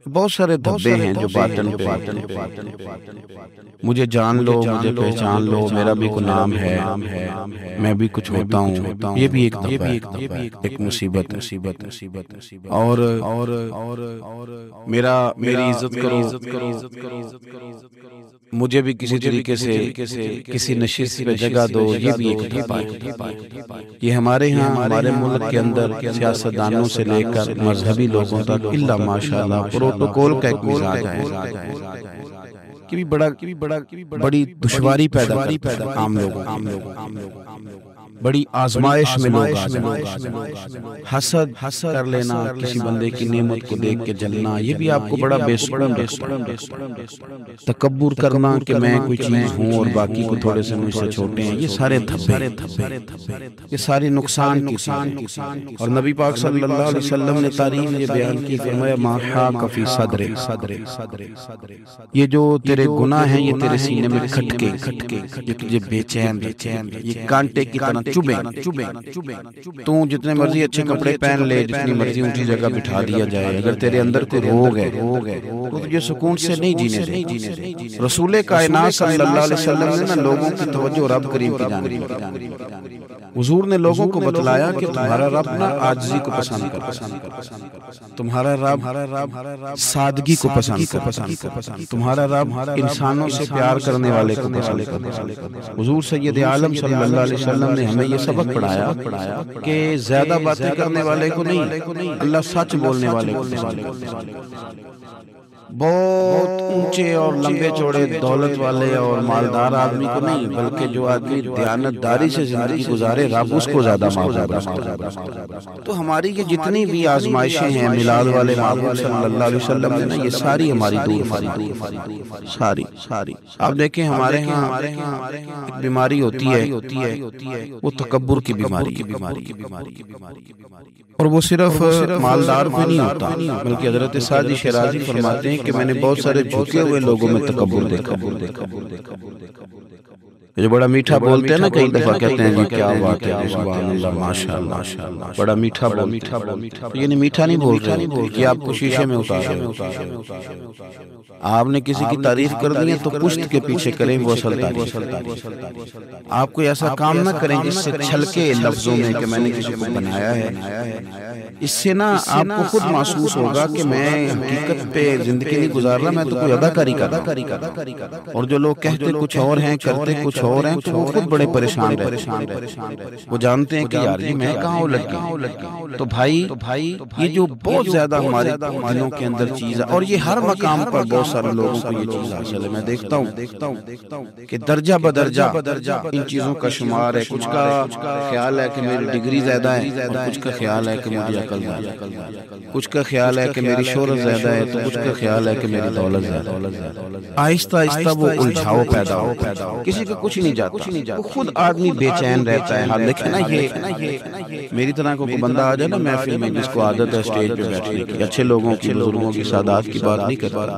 بہت سارے دھبے ہیں جو باطن پہ، مجھے جان لو، مجھے پہچان لو، میرا بھی کوئی نام ہے، میں بھی کچھ ہوتا ہوں، یہ بھی ایک دھبا ہے، ایک مصیبت ہے۔ اور میری عزت کرو، مجھے بھی کسی طریقے سے کسی نشست پہ جگہ دو، یہ بھی ایک دھبا ہے۔ یہ ہمارے ہاں ہمارے ملک کے اندر سیاستدانوں سے لے کر مذہبی لوگوں تک الا ماشاءاللہ پروٹوکول کا ایک مزاج ہے کہ بڑی دشواری پیدا کرتا ہے عام لوگوں، بڑی آزمائش میں لوگ آ جاتے، حسد کر لینا، کسی بندے کی نعمت کو دیکھ کے جلنا، یہ بھی آپ کو بڑا بے سکون رکھتا ہے۔ تکبر کرنا کہ میں کوئی چیز ہوں اور باقی کو تھوڑے سے مجھ سے چھوٹے ہیں، یہ سارے دھبے، یہ سارے نقصان کی چیزیں۔ اور نبی پاک صلی اللہ علیہ وسلم نے تعریف یہ بیان کی، فرمایا ما حاک فی صدرک، یہ جو تیرے گناہ ہیں یہ تیرے سینے میں کھٹکے، یہ تجھے بے چین، یہ کانٹے کی طرح چبھیں. تو جتنے مرضی اچھے کپڑے پہن لے، جتنی مرضی اونچی جگہ بٹھا دیا جائے، اگر تیرے اندر کوئی روگ ہے تو تجھے سکون سے نہیں جینے دے. رسول کائنات صلی اللہ علیہ وسلم نے نا لوگوں کی توجہ رب کریم کی جانب. حضور نے لوگوں کو بتلایا کہ تمہارا رب نا عاجزی کو پسند کرتا، تمہارا رب سادگی کو پسند کرتا، تمہارا رب انسانوں سے پیار کرنے والے کو پسند کرتا. حضور سید عالم صلی اللہ علیہ وسلم نے ہمیں یہ سبق پڑھایا کہ زیادہ باتیں کرنے والے کو نہیں، اللہ سچ بولنے والے کو پسند کرتا. بہت اونچے اور لمبے چوڑے دولت والے اور مالدار آدمی کو نہیں، بلکہ جو آدمی دیانتداری سے زندگی گزارے رب اس کو زیادہ محبوب رکھتا ہے. تو ہماری یہ جتنی بھی آزمائشیں ہیں میلاد والے محبوب صلی اللہ علیہ وسلم نے نا، یہ ساری ہماری دور ساری. آپ دیکھیں ہمارے ہاں ایک بیماری ہوتی ہے، وہ تکبر کی بیماری، اور وہ صرف مالدار کو نہیں ہوتا، بلکہ حضرت سعدی شیرازی فرماتے ہیں کہ میں نے بہت سارے جھکے ہوئے لوگوں میں تکبر دیکھا. جو بڑا میٹھا بولتے ہیں نا، کئی دفعہ کہتے ہیں جی کیا بات ہے، سبحان اللہ، ماشاءاللہ، بڑا میٹھا یعنی میٹھا نہیں بول رہے کہ آپ کو شیشے میں اتار رہے ہو. آپ نے کسی کی تعریف کر دی ہے تو پشت کے پیچھے کریں وہ اصل تعریف. آپ کوئی ایسا کام نہ کریں جس سے چھلکے لفظوں میں کہ میں نے کسی کو بنایا ہے. اس سے نا آپ کو خود محسوس ہوگا کہ میں حقیقت پہ زندگی نہیں گزار رہا، میں تو کوئی اداکاری کر رہا. اور جو لوگ کہتے کچھ اور ہیں کرتے کچھ اور ہیں، تو وہ خود بڑے پریشان رہتے. وہ جانتے ہیں کہ یار یہ میں کہاں الجھ گیا. تو بھائی یہ جو بہت زیادہ ہمارے دلوں کے اندر چیز ہے، اور یہ ہر مقام پر بہت سارے لوگوں کو یہ چیز حاصل ہے. میں دیکھتا ہوں کہ درجہ بدرجہ ان چیزوں کا شمار ہے. کچھ کا خیال ہے کہ میری ڈگری زیادہ ہے، اور کچھ کا خیال ہے کہ مجھے عقل زیادہ ہے، کچھ کا خیال ہے کہ میری شہرت زیادہ ہے، تو کچھ کا خیال ہے کہ میری دولت زیادہ ہے. آہستہ آہستہ وہ الجھاؤ پیدا ہو، کسی کا کچھ نہیں جاتا، وہ خود آدمی بے چین رہتا ہے. ہاں دیکھیں نا، یہ میری طرح کو بندہ آ جائے نا محفل میں، جس کو عادت ہے اسٹیج پہ بیٹھنے کی، اچھے لوگوں کی، بزرگوں کی سادات کی بات نہیں کرتا،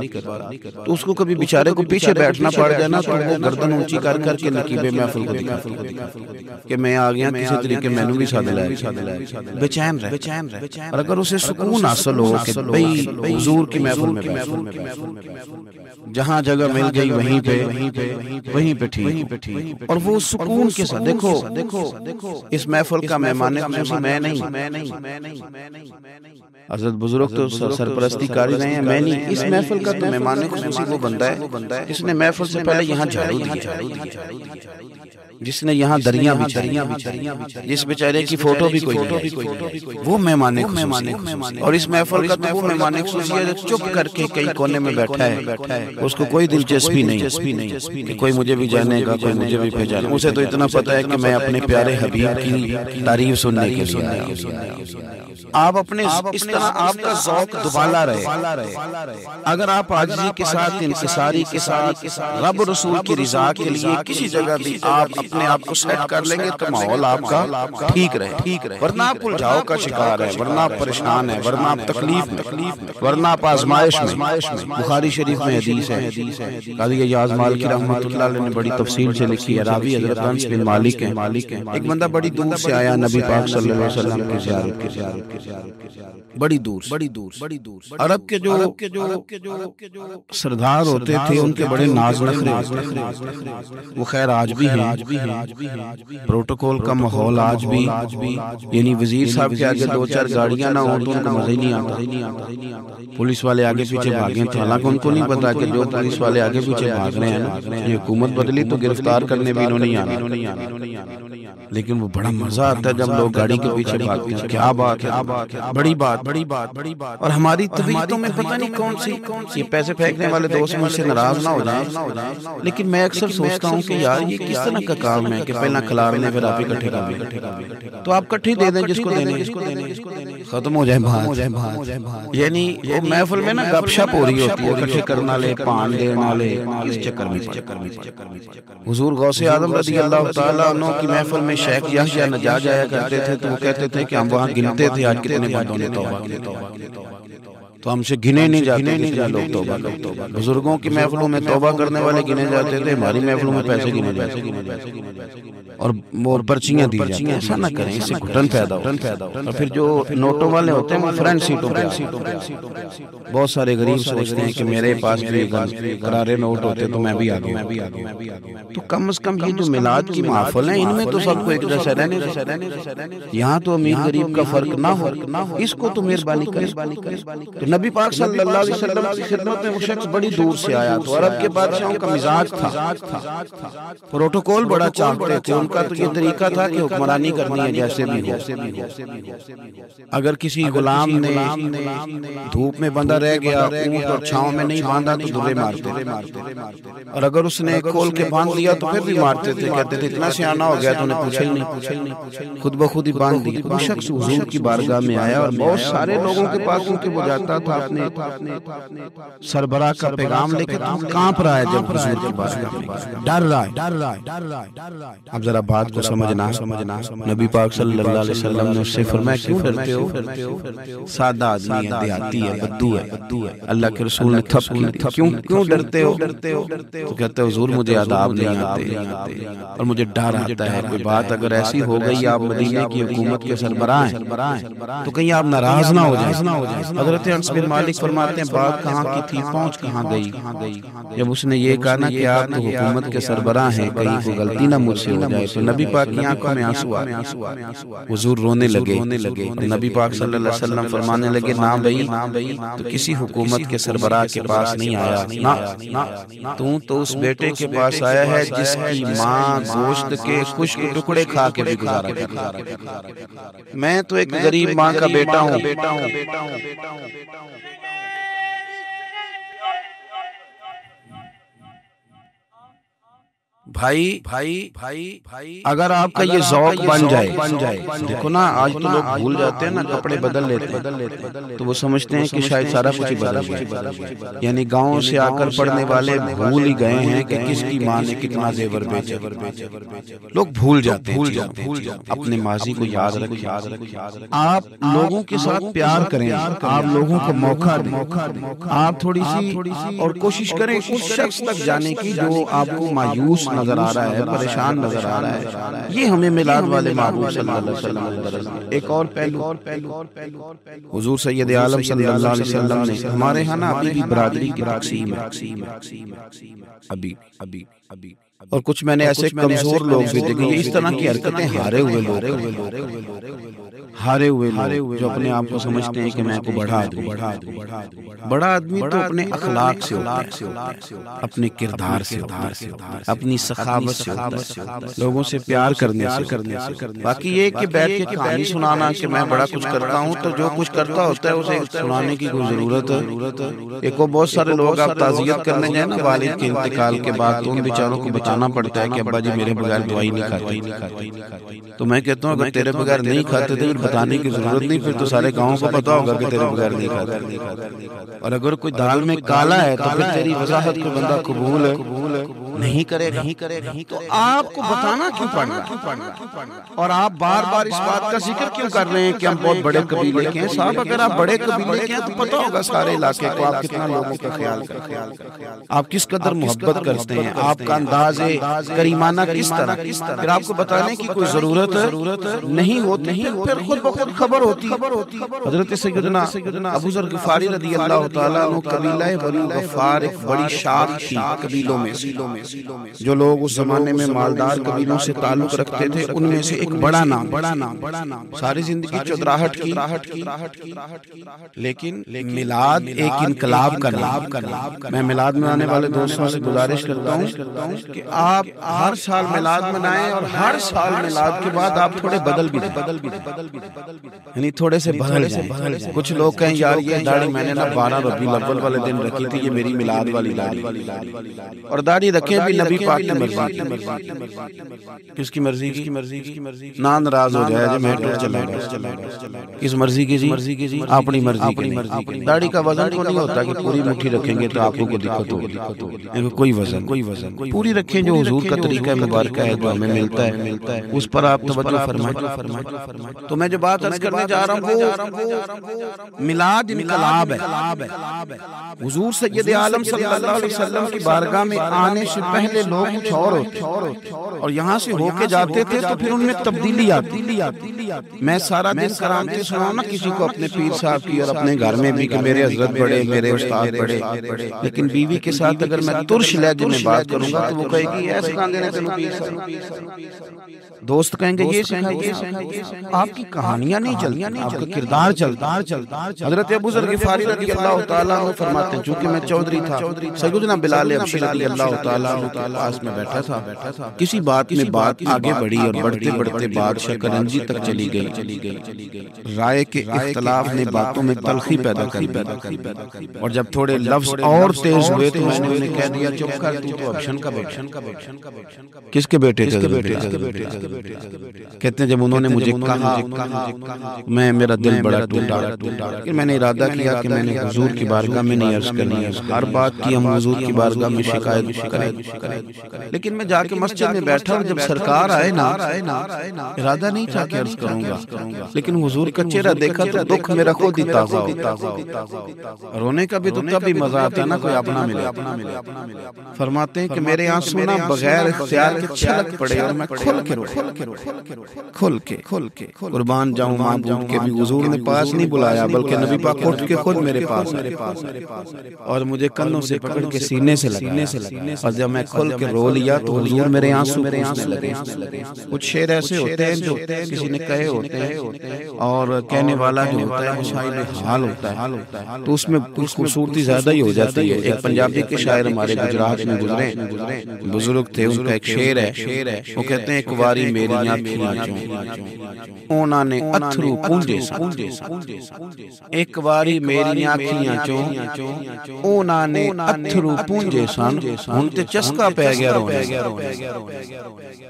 تو اس کو کبھی بیچارے کو پیچھے بیٹھنا پڑ جائے نا، تو وہ گردن اونچی کر کر کے نقیبے محفل کو دکھاتا کہ میں آ گیا، کسی طریقے میں نے بھی سادہ لائے، بے چین رہے. اور اگر اسے سکون حاصل ہو کہ بھئی حضور کی محفل میں جہاں جگہ مل گئی وہیں پہ ٹھیک، اور وہ سکون کے ساتھ دیکھو اس محفل کا مہمان خصوصی میں نہیں. حضرت بزرگ تو سرپرستی کاری رہے ہیں، میں نہیں. اس محفل کا تو مہمان خصوصی وہ بندہ ہے جس نے محفل سے پہلے یہاں جھاڑو دیا، جس نے یہاں دریاں بچھائی، جس بیچارے کی فوٹو بھی کوئی نہیں، وہ مہمان خصوصی. اور اس محفل کا تو وہ مہمان خصوصی ہے جو چپ کر کے کئی کونے میں بیٹھا ہے، اس کو کوئی دلچسپی نہیں کہ کوئی مجھے بھی جانے گا، کوئی مجھے بھی پہچانے. اسے تو اتنا پتا ہے کہ میں اپنے پیارے حبیب کی تعریف سننے کے لیے آیا ہوں. آپ اپنے اس طرح آپ کا ذوق دوبالا رہے. اگر آپ عاجزی کے ساتھ، انکساری کے ساتھ، رب رسول کی رضا کے لیے کسی جگہ بھی آپ اپنے آپ کو سیٹ کر لیں گے تو ماحول آپ کا ٹھیک رہے. ورنہ آپ الجھاؤ کا شکار ہے، ورنہ آپ پریشان ہیں، ورنہ آپ تکلیف میں، ورنہ آپ آزمائش میں. بخاری شریف میں حدیث ہے، قاضی اعجاز مالکی رحمۃ اللہ علیہ نے بڑی تفصیل سے لکھی ہے. راوی حضرت انس بن مالک ہیں. ایک بندہ بڑی دور سے آیا نبی پاک صلی اللہ علیہ وسلم کی زیارت کے بڑی دور. عرب کے جو سردار ہوتے تھے ان کے بڑے ناز نخرے، وہ خیر آج بھی ہیں. پروٹوکول کا ماحول آج بھی، یعنی وزیر صاحب کے آگے دو چار گاڑیاں نہ ہوں تو ان کو مزہ ہی نہیں آتا. پولیس والے آگے پیچھے بھاگیں تو حالانکہ ان کو نہیں پتا کہ جو پولیس والے آگے پیچھے بھاگ رہے ہیں، یہ حکومت بدلی تو گرفتار کرنے بھی انہوں نے آنا. لیکن وہ بڑا مزہ آتا ہے جب لوگ گاڑی کے پیچھے بھاگتے ہیں. کیا بات ہے، بڑی بات. اور ہماری طبیعتوں میں پتہ نہیں کون سی، یہ پیسے پھینکنے والے دوست مجھ سے ناراض نہ ہو جائیں، لیکن میں اکثر سوچتا ہوں کہ یار یہ کس طرح کا کام ہے کہ پہلا کھلانے پھر آپ اکٹھے کر دیں، تو آپ کٹھے دے دیں جس کو دینے، ختم ہو جائے بات. یعنی وہ محفل میں نا گپ شپ ہو رہی ہوتی ہے، اکٹھے کرنا لے، پان دینا لے، اس چکر میں. حضور غوث اعظم رضی اللہ تعالیٰ عنہ کی محفل میں شیخ یحییٰ نجار جایا کرتے تھے، تو وہ کہتے تھے کہ ہم وہاں گنتے تھے آج کتنے بندوں نے توبہ کی. تو ہم سے گنے نہیں جاتے لوگ توبہ کرتے ہیں۔ بزرگوں کی محفلوں میں توبہ کرنے والے گنے جاتے تھے، ہماری محفلوں میں پیسے گنے جاتے اور پرچیاں دی جاتی ہیں۔ ایسا نہ کریں، اس سے گھٹن پیدا ہو۔ اور پھر جو نوٹوں والے ہوتے ہیں وہ فرنٹ سیٹوں پہ بہت سارے غریب سوچتے ہیں کہ میرے پاس بھی کرارے نوٹ ہوتے تو میں بھی آ گیا۔ تو کم از کم یہ جو میلاد کی محفل ہیں ان میں تو سب کو ایک جیسا رہنے دو۔ یہاں تو امیر غریب کا فرق نہ ہو، اس کو تو مہربانی کرے۔ تو نبی پاک صلی اللہ علیہ وسلم کی خدمت میں وہ شخص بڑی دور سے آیا تو عرب کے بادشاہوں کا مزاج تھا، پروٹوکول بڑا چاہتے تھے۔ ان کا تو یہ طریقہ تھا کہ حکمرانی کرنی ہے جیسے بھی ہو۔ اگر کسی غلام نے دھوپ میں بندہ رہ گیا، اونٹ اور چھاؤں میں نہیں باندھا تو درے مارتے، اور اگر اس نے کھول کے باندھ لیا تو پھر بھی مارتے تھے، کہتے تھے اتنا سیانہ ہو گیا تو نے پوچھا ہی نہیں، خود بخود ہی باندھ دی۔ وہ شخص حضور کی بارگاہ میں آیا اور بہت سارے لوگوں کے پاس ان کے وہ جاتا تھا اپنے سربراہ کا پیغام لے کے، کانپ رہا ہے جب حضور کی بارگاہ میں ڈر رہا ہے۔ اب ذرا بات کو سمجھنا، نبی پاک صلی اللہ علیہ وسلم نے اس سے فرمایا کیوں ڈرتے ہو؟ سادہ آدمی ہے، دیہاتی ہے، بدو ہے۔ اللہ کے رسول نے تھپ کی، کیوں ڈرتے ہو؟ تو کہتے ہیں حضور مجھے آداب نہیں آتے اور مجھے ڈر آتا ہے، کوئی بات اگر ایسی ہو گئی آپ مدینے کی حکومت کے سربراہ ہیں تو کہیں آپ ناراض نہ ہو جائیں۔ حضرت انس بن مالک فرماتے ہیں بات کہاں کی تھی، پہنچ کہاں گئی؟ جب اس نے یہ کہا نا کہ آپ تو حکومت کے سربراہ ہیں، کہیں کوئی غلطی نہ مجھ سے ہو جائے، تو نبی پاک کی آنکھوں میں آنسو آئے، حضور رونے لگے۔ نبی پاک صلی اللہ علیہ وسلم فرمانے لگے نہ بھئی تو کسی حکومت کے سربراہ کے پاس نہیں آیا، تو اس بیٹے کے پاس آیا ہے جس کی ماں گوشت کے خشک ٹکڑے کھا کے بھی گزارا کرتی۔ میں تو ایک غریب ماں کا بیٹا ہوں۔ بھائی اگر آپ کا یہ ذوق بن جائے، دیکھو نا آج تو لوگ بھول جاتے ہیں نا، کپڑے بدل لیتے ہیں تو وہ سمجھتے ہیں کہ شاید سارا کچھ ہی بدل گیا، یعنی گاؤں سے آ کر پڑھنے والے بھول ہی گئے ہیں کہ کس کی ماں نے کتنا زیور بیچے۔ لوگ بھول جاتے ہیں، اپنے ماضی کو یاد رکھیں۔ آپ لوگوں کے ساتھ پیار کریں، آپ لوگوں کو موقع دیں، آپ تھوڑی سی اور کوشش کریں اس شخص تک جانے کی جو آپ کو مایوس نظر آ رہا ہے، پریشان نظر آ رہا ہے۔ یہ ہمیں میلاد والے محبوب صلی اللہ علیہ وسلم نے درس دیا۔ ایک اور پہلو، حضور سید عالم صلی اللہ علیہ وسلم نے ہمارے ہاں نا ابھی بھی برادری کی تقسیم ہے، ابھی اور کچھ میں نے ایسے کمزور لوگ بھی دیکھے، اس طرح کی حرکتیں ہارے ہوئے لوگ جو اپنے آپ کو سمجھتے ہیں کہ میں کو بڑا آدمی تو اپنے اخلاق سے ہوتا ہے، اپنے کردار سے ہوتا ہے، اپنی سخاوت سے ہوتا ہے، لوگوں سے پیار کرنے سے۔ باقی یہ کہ بیٹھ کے کہانی سنانا کہ میں بڑا کچھ کرتا ہوں، تو جو کچھ کرتا ہوتا ہے اسے سنانے کی کوئی ضرورت ہے؟ ایک وہ بہت سارے لوگ آپ تعزیت کرنے جائیں نا والد کے انتقال کے بعد، تو ان بیچاروں کو بتانا پڑتا ہے کہ ابا جی میرے بغیر دوائی نہیں کھاتے۔ تو میں کہتا ہوں اگر تیرے بغیر نہیں کھاتے تھے بتانے کی ضرورت نہیں، پھر تو سارے گاؤں کو پتا ہوگا کہ تیرے بغیر نہیں کھاتے۔ اور اگر کوئی دال میں کالا ہے تو پھر تیری وضاحت کو بندہ قبول نہیں کرے گا، تو آپ کو بتانا کیوں پڑ رہا؟ اور آپ بار بار اس بات کا ذکر کیوں کر رہے ہیں کہ ہم بہت بڑے قبیلے کے ہیں؟ صاحب اگر آپ بڑے قبیلے کے ہیں تو پتا ہوگا سارے علاقے کو آپ کتنا لوگوں کا خیال کرتے ہیں، آپ کس قدر محبت کرتے ہیں، آپ کا انداز کریمانہ کس طرح، پھر آپ کو بتانے کی کوئی ضرورت نہیں ہوتی، پھر خود بخود خبر ہوتی۔ حضرت سیدنا ابو ذر غفاری رضی اللہ تعالیٰ عنہ قبیلہ بنو غفار ایک بڑی شاخ تھی قبیلوں میں سے، جو لوگ اس زمانے میں مالدار قبیلوں سے تعلق رکھتے تھے ان میں سے ایک بڑا نام، ساری زندگی چودراہٹ کی، لیکن میلاد ایک انقلاب کا نام۔ میں میلاد میں آنے والے دوستوں سے گزارش کرتا ہوں کہ آپ ہر سال میلاد منائیں اور ہر سال میلاد کے بعد آپ تھوڑے بدل بھی یعنی تھوڑے سے بدل جائیں۔ کچھ لوگ کہیں یار یہ داڑھی میں نے نا 12 ربیع الاول والے دن رکھی تھی، یہ میری میلاد والی داڑھی، اور داڑھی رکھیں بھی نبی پاک کی کس کی مرضی کی نا ناراض ہو جائے جی میں ٹور چلا کس مرضی کی جی اپنی مرضی کی داڑھی کا وزن تو نہیں ہوتا کہ پوری مٹھی رکھیں گے تو آپ کو دقت ہوگی کوئی وزن پوری رکھیں جو حضور کا طریقہ مبارکہ ہے جو ہمیں ملتا ہے اس پر آپ توجہ فرمائیں تو میں جو بات عرض کرنے جا رہا ہوں وہ میلاد انقلاب ہے حضور سید عالم صلی اللہ علیہ وسلم کی بارگاہ میں آنے سے پہلے لوگ کچھ اور ہوتے اور یہاں سے ہو کے جاتے تھے تو پھر ان میں تبدیلی آتی میں سارا دن کرامتے سناؤں نا کسی کو اپنے پیر صاحب کی اور اپنے گھر میں بھی کہ میرے حضرت بڑے میرے استاد بڑے لیکن بیوی کے ساتھ اگر میں ترش لہجے میں بات کروں گا تو وہ کہے گی ایسے کاندے نے تینوں پیر صاحب دوست کہیں گے یہ سکھائیے آپ کی کہانیاں نہیں چلتی آپ کا کردار چلتا حضرت ابو ذر غفاری رضی اللہ تعالیٰ عنہ فرماتے ہیں چونکہ میں چودھری تھا سیدنا بلال حبشی رضی اللہ تعالیٰ عنہ کے پاس میں بیٹھا تھا کسی بات میں بات آگے بڑھی اور بڑھتے بات شکنجی تک چلی گئی رائے کے اختلاف نے باتوں میں تلخی پیدا کر دی اور جب تھوڑے لفظ اور تیز ہوئے تو میں نے انہیں کہہ دیا چپ کر تو ابشن کا کس کے بیٹے تھے کہتے ہیں جب انہوں نے مجھے کہا میرا دل بڑا ٹوٹا کہ میں نے ارادہ کیا کہ میں نے حضور کی بارگاہ میں نہیں عرض کرنی ہے ہر بات کی ہم حضور کی بارگاہ میں شکایت کریں لیکن میں جا کے مسجد میں بیٹھا اور جب سرکار آئے نا ارادہ نہیں تھا کہ عرض کروں گا لیکن حضور کا چہرہ دیکھا تو دکھ میرا خود ہی تازہ ہوتا رونے کا بھی تو تب ہی مزہ آتا ہے نا کوئی اپنا ملے فرماتے ہیں کہ میرے آنسو نا بغیر اختیار کے چھلک پڑے اور میں کھل کے قربان جاؤں معبود کے بھی حضور نے پاس نہیں بلایا بلکہ نبی پاک اٹھ کے خود میرے پاس اور مجھے کنوں سے پکڑ کے سینے سے لگا اور جب میں کھل کے رو لیا تو حضور میرے آنسو پوچھنے لگے کچھ شعر ایسے ہوتے ہیں جو کسی نے کہے ہوتے ہیں اور کہنے والا جو ہوتا ہے وہ صاحب حال ہوتا ہے تو اس میں کچھ خوبصورتی زیادہ ہی ہو جاتی ہے ایک پنجابی کے شاعر ہمارے گجرات میں گزرے بزرگ تھے ان کا ایک شعر ہے وہ کہتے ہیں ایک واری میری آنکھیاں اونا نے اتھرو پونجے ایک واری میری آنکھیاں چوں اونا نے اتھرو پونجے سن ہن تے چسکا پہ گیا رونے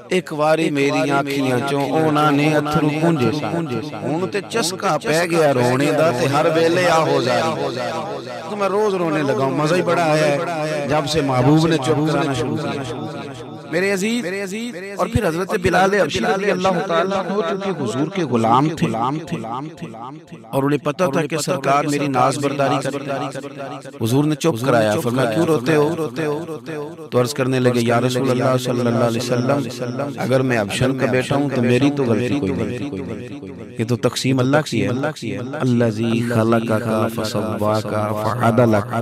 ایک واری میری آنکھیاں چوں اونا نے اتھرو پونجے سن ہن تے چسکا پہ گیا رونے دا تے ہر ویلے آ ہو جاری تو میں روز رونے لگا ہوں مزہ ہی بڑا آیا ہے جب سے محبوب نے چپ کرانا شروع کیا میرے عزیز اور پھر حضرت بلال حبشی رضی اللہ تعالیٰ عنہ چونکہ حضور کے غلام تھے اور انہیں پتہ تھا کہ سرکار میری ناز برداری کرتے حضور نے چپ کرایا فرمایا کیوں روتے ہو تو عرض کرنے لگے یا رسول اللہ صلی اللہ علیہ وسلم اگر میں ابشن کا بیٹا ہوں تو میری تو غلطی کوئی نہیں یہ تو تقسیم اللہ کی ہے الذی خلقک فسواک فعدلک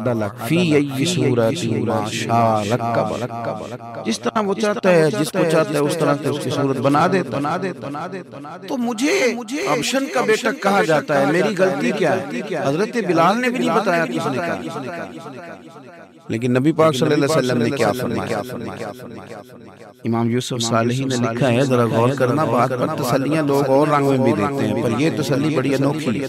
فی ای صورت ما شاء رکب جس طرح وہ چاہتا ہے جس کو چاہتا ہے اس طرح سے اس کی صورت بنا دیتا تو مجھے ابشن کا بیٹا کہا جاتا ہے میری غلطی کیا ہے حضرت بلال نے بھی نہیں بتایا کس نے کہا لیکن نبی پاک صلی اللہ علیہ وسلم نے کیا فرمایا امام یوسف صالحی نے لکھا ہے ذرا غور کرنا بات پر تسلیاں لوگ اور رنگ میں بھی دیتے ہیں پر یہ تسلی بڑی انوکھی ہے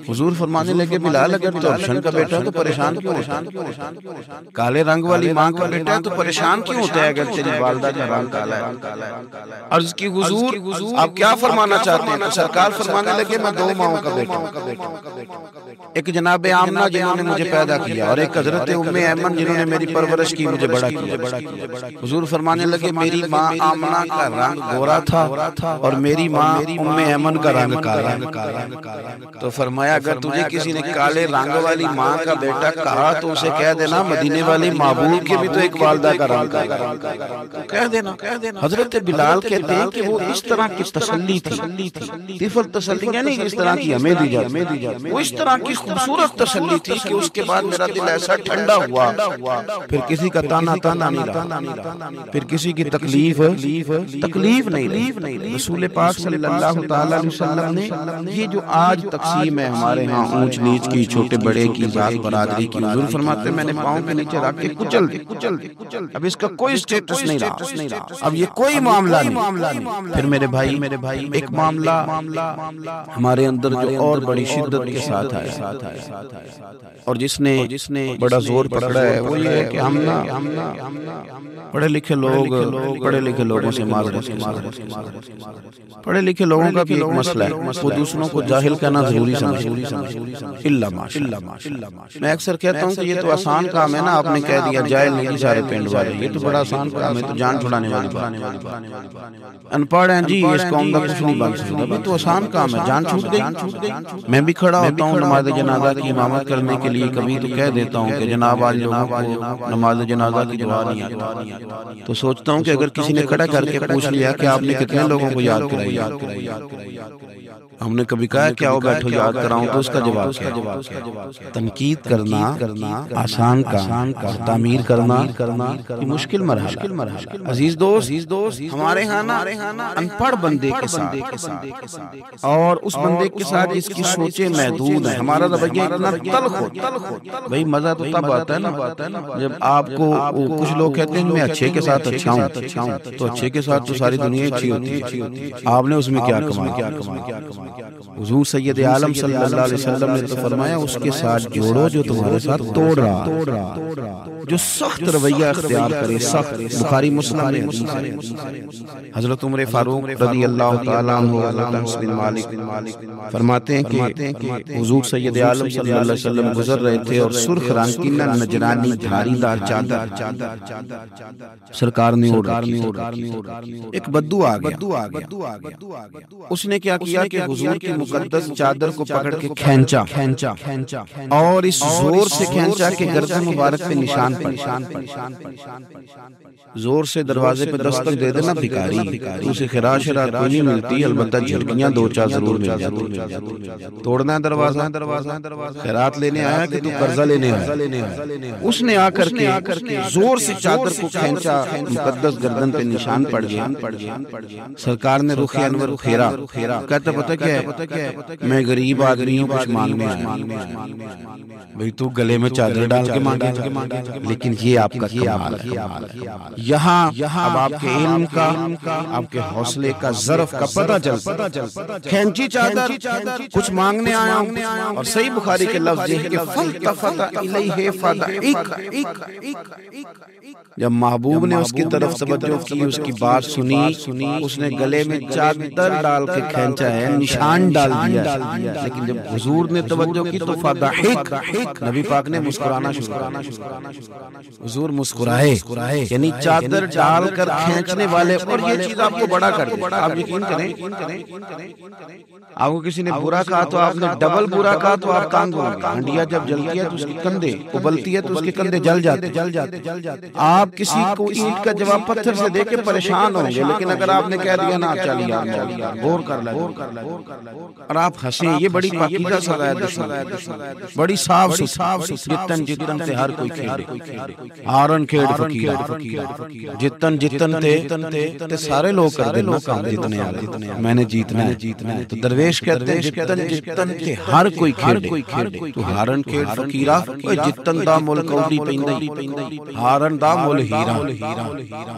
حضور فرمانے لگے بلال اگر تو ابشن کا بیٹا تو پریشان کیوں ہوتا ہے کالے رنگ والی ماں کا بیٹا ہے تو پریشان کیوں ہوتا ہے اگر تیری والدہ کا رنگ کالا ہے عرض کی حضور آپ کیا فرمانا چاہتے ہیں سرکار فرمانے لگے میں دو ماؤں کا بیٹا ہوں ایک جناب آمنہ جنہوں نے مجھے پیدا کیا اور ایک حضرت ام ایمن جنہوں نے میری پرورش کی مجھے بڑا کیا حضور فرمانے لگے میری ماں آمنہ کا رنگ گورا تھا اور میری ماں ام ایمن کا رنگ کالا تو فرمایا اگر تجھے کسی نے کالے رنگ والی ماں کا بیٹا کہا تو اسے کہہ دینا مدینے والی معبود کے بھی تو ایک والدہ کا رنگ کالا کہہ دینا حضرت بلال کہتے ہیں کہ وہ اس طرح کی تسلی تھی طفل تسلی نہیں اس طرح کی ہمیں دی جاتی وہ اس طرح کی خوبصورت تسلی تھی کہ اس کے بعد میرا دل ایسا ٹھنڈا ہوا پھر کسی کا تانا نہیں رہا پھر کسی کی تکلیف نہیں رہی رسول پاک صلی اللہ تعالیٰ علیہ وسلم نے یہ جو آج تقسیم ہے ہمارے ہاں اونچ نیچ کی چھوٹے بڑے کی ذات برادری کی حضور فرماتے میں نے پاؤں کے نیچے رکھ کے کچل دی اب اس کا کوئی سٹیٹس نہیں رہا اب یہ کوئی معاملہ نہیں پھر میرے بھائی ایک معاملہ ہمارے اندر جو اور بڑی شدت کے ساتھ آیا اور جس نے بڑا زور پکڑا پکڑا ہے وہ یہ ہے کہ ہم نا پڑھے لکھے لوگوں سے معذرت، پڑھے لکھے لوگوں کا بھی ایک مسئلہ ہے، وہ دوسروں کو جاہل کہنا ضروری سمجھتے الا ماشاء۔ میں اکثر کہتا ہوں کہ یہ تو آسان کام ہے نا، آپ نے کہہ دیا جاہل نہیں سارے پنڈ والے، یہ تو بڑا آسان کام ہے، تو جان چھڑانے والی بات، ان پڑھ ہیں جی اس قوم کا کچھ نہیں بن سکتا، یہ تو آسان کام ہے، جان چھوٹ گئی۔ میں بھی کھڑا ہوتا ہوں نماز جنازہ کی امامت کرنے کے لیے، کبھی تو کہہ دیتا ہوں کہ جناب آج لوگوں کو نماز جنازہ کی دعا نہیں آتی، تو سوچتا ہوں کہ اگر کسی نے کھڑا کر کے پوچھ لیا کہ آپ نے کتنے لوگوں کو یاد کرائی، ہم نے کبھی کہا کہ آؤ بیٹھو یاد کراؤں، تو اس کا جواب کیا؟ تنقید کرنا آسان کام، تعمیر کرنا یہ مشکل مرحلہ۔ عزیز دوست، ہمارے ہاں ان پڑھ بندے کے ساتھ اور اس بندے کے ساتھ جس کی سوچیں محدود ہیں، ہمارا رویہ اتنا تلخ ہوتا ہے۔ بھائی مزہ تو تب آتا ہے نا جب آپ کو کچھ لوگ کہتے ہیں میں اچھے کے ساتھ اچھا ہوں، تو اچھے کے ساتھ تو ساری دنیا اچھی ہوتی ہے، آپ نے اس میں کیا کمایا؟ حضور سید عالم صلی اللہ علیہ وسلم نے تو فرمایا اس کے ساتھ جوڑو جو تمہارے ساتھ توڑ رہا، جو سخت رویہ اختیار کرے، سخت۔ بخاری مسلم میں حضرت عمر فاروق رضی اللہ تعالیٰ عنہ حضرت انس بن مالک فرماتے ہیں کہ حضور سید عالم صلی اللہ علیہ وسلم گزر رہے تھے اور سرخ رنگ کی نجرانی دھاری دار چادر سرکار نے اوڑھ رکھی، ایک بدو آ گیا، اس نے کیا کیا کہ حضور کی مقدس چادر کو پکڑ کے کھینچا اور اس زور سے کھینچا کہ گردن مبارک پہ نشان پڑ۔ زور سے دروازے پہ دستک دے دینا بھکاری، تو اسے خراش رات کوئی نہیں ملتی، البتہ جھڑکیاں دو چار ضرور مل جاتی۔ توڑنا ہے دروازہ، خیرات لینے آیا کہ تو قرضہ لینے آیا؟ اس نے آ کر کے زور سے چادر کو کھینچا، مقدس گردن پہ نشان پڑ گیا۔ سرکار نے رخ انور پھیرا، کہتا پتہ کیا ہے، میں غریب آدمی ہوں، کچھ مانگنے آیا۔ بھئی تو گلے میں چادر ڈال کے مانگے، لیکن یہ آپ کا کمال ہے۔ یہاں اب آپ کے علم کا، آپ کے حوصلے کا، ظرف کا پتہ چلتا، کھینچی چادر، کچھ مانگنے آیا ہوں، اور صحیح بخاری کے لفظ یہ ہے کہ فَالْتَفَتَ إِلَيْهِ فَدَعِكَ، جب محبوب نے اس کی طرف توجہ کی، اس کی بات سنی، اس نے گلے میں چادر ڈال کے کھینچا ہے، نشان ڈال دیا، لیکن جب حضور نے توجہ کی تو فَضَحِكَ، نبی پاک نے مسکرانا شروع کیا، حضور مسکرائے، یعنی چادر ڈال کر کھینچنے والے۔ اور یہ چیز آپ کو بڑا کر دے، آپ یقین کریں، آپ کو کسی نے برا کہا تو آپ نے ڈبل برا کہا تو آپ تانگ ہوں گے۔ ہنڈیا جب جلتی ہے تو اس کے کندھے، ابلتی ہے تو اس کے کندھے جل جاتے۔ آپ کسی کو اینٹ کا جواب پتھر سے دے کے پریشان ہوں گے، لیکن اگر آپ نے کہہ دیا نا چل یار غور کر لے، اور آپ ہنسیں، یہ بڑی پاکیزہ سزا ہے، بڑی صاف ستھری، جتن تے ہر کوئی کھیڑے، ہارن کھیڑ فقیر، جتن تے سارے لوگ کر دینا کام، جتنے آ رہے میں نے جیتنا ہے، تو درویش کہتے ہیں جتن تے ہر کوئی کھیڑے، تو ہارن کھیڑ فقیرہ، جتن دا مول کوڑی پیندی، ہارن دا مول ہیرا،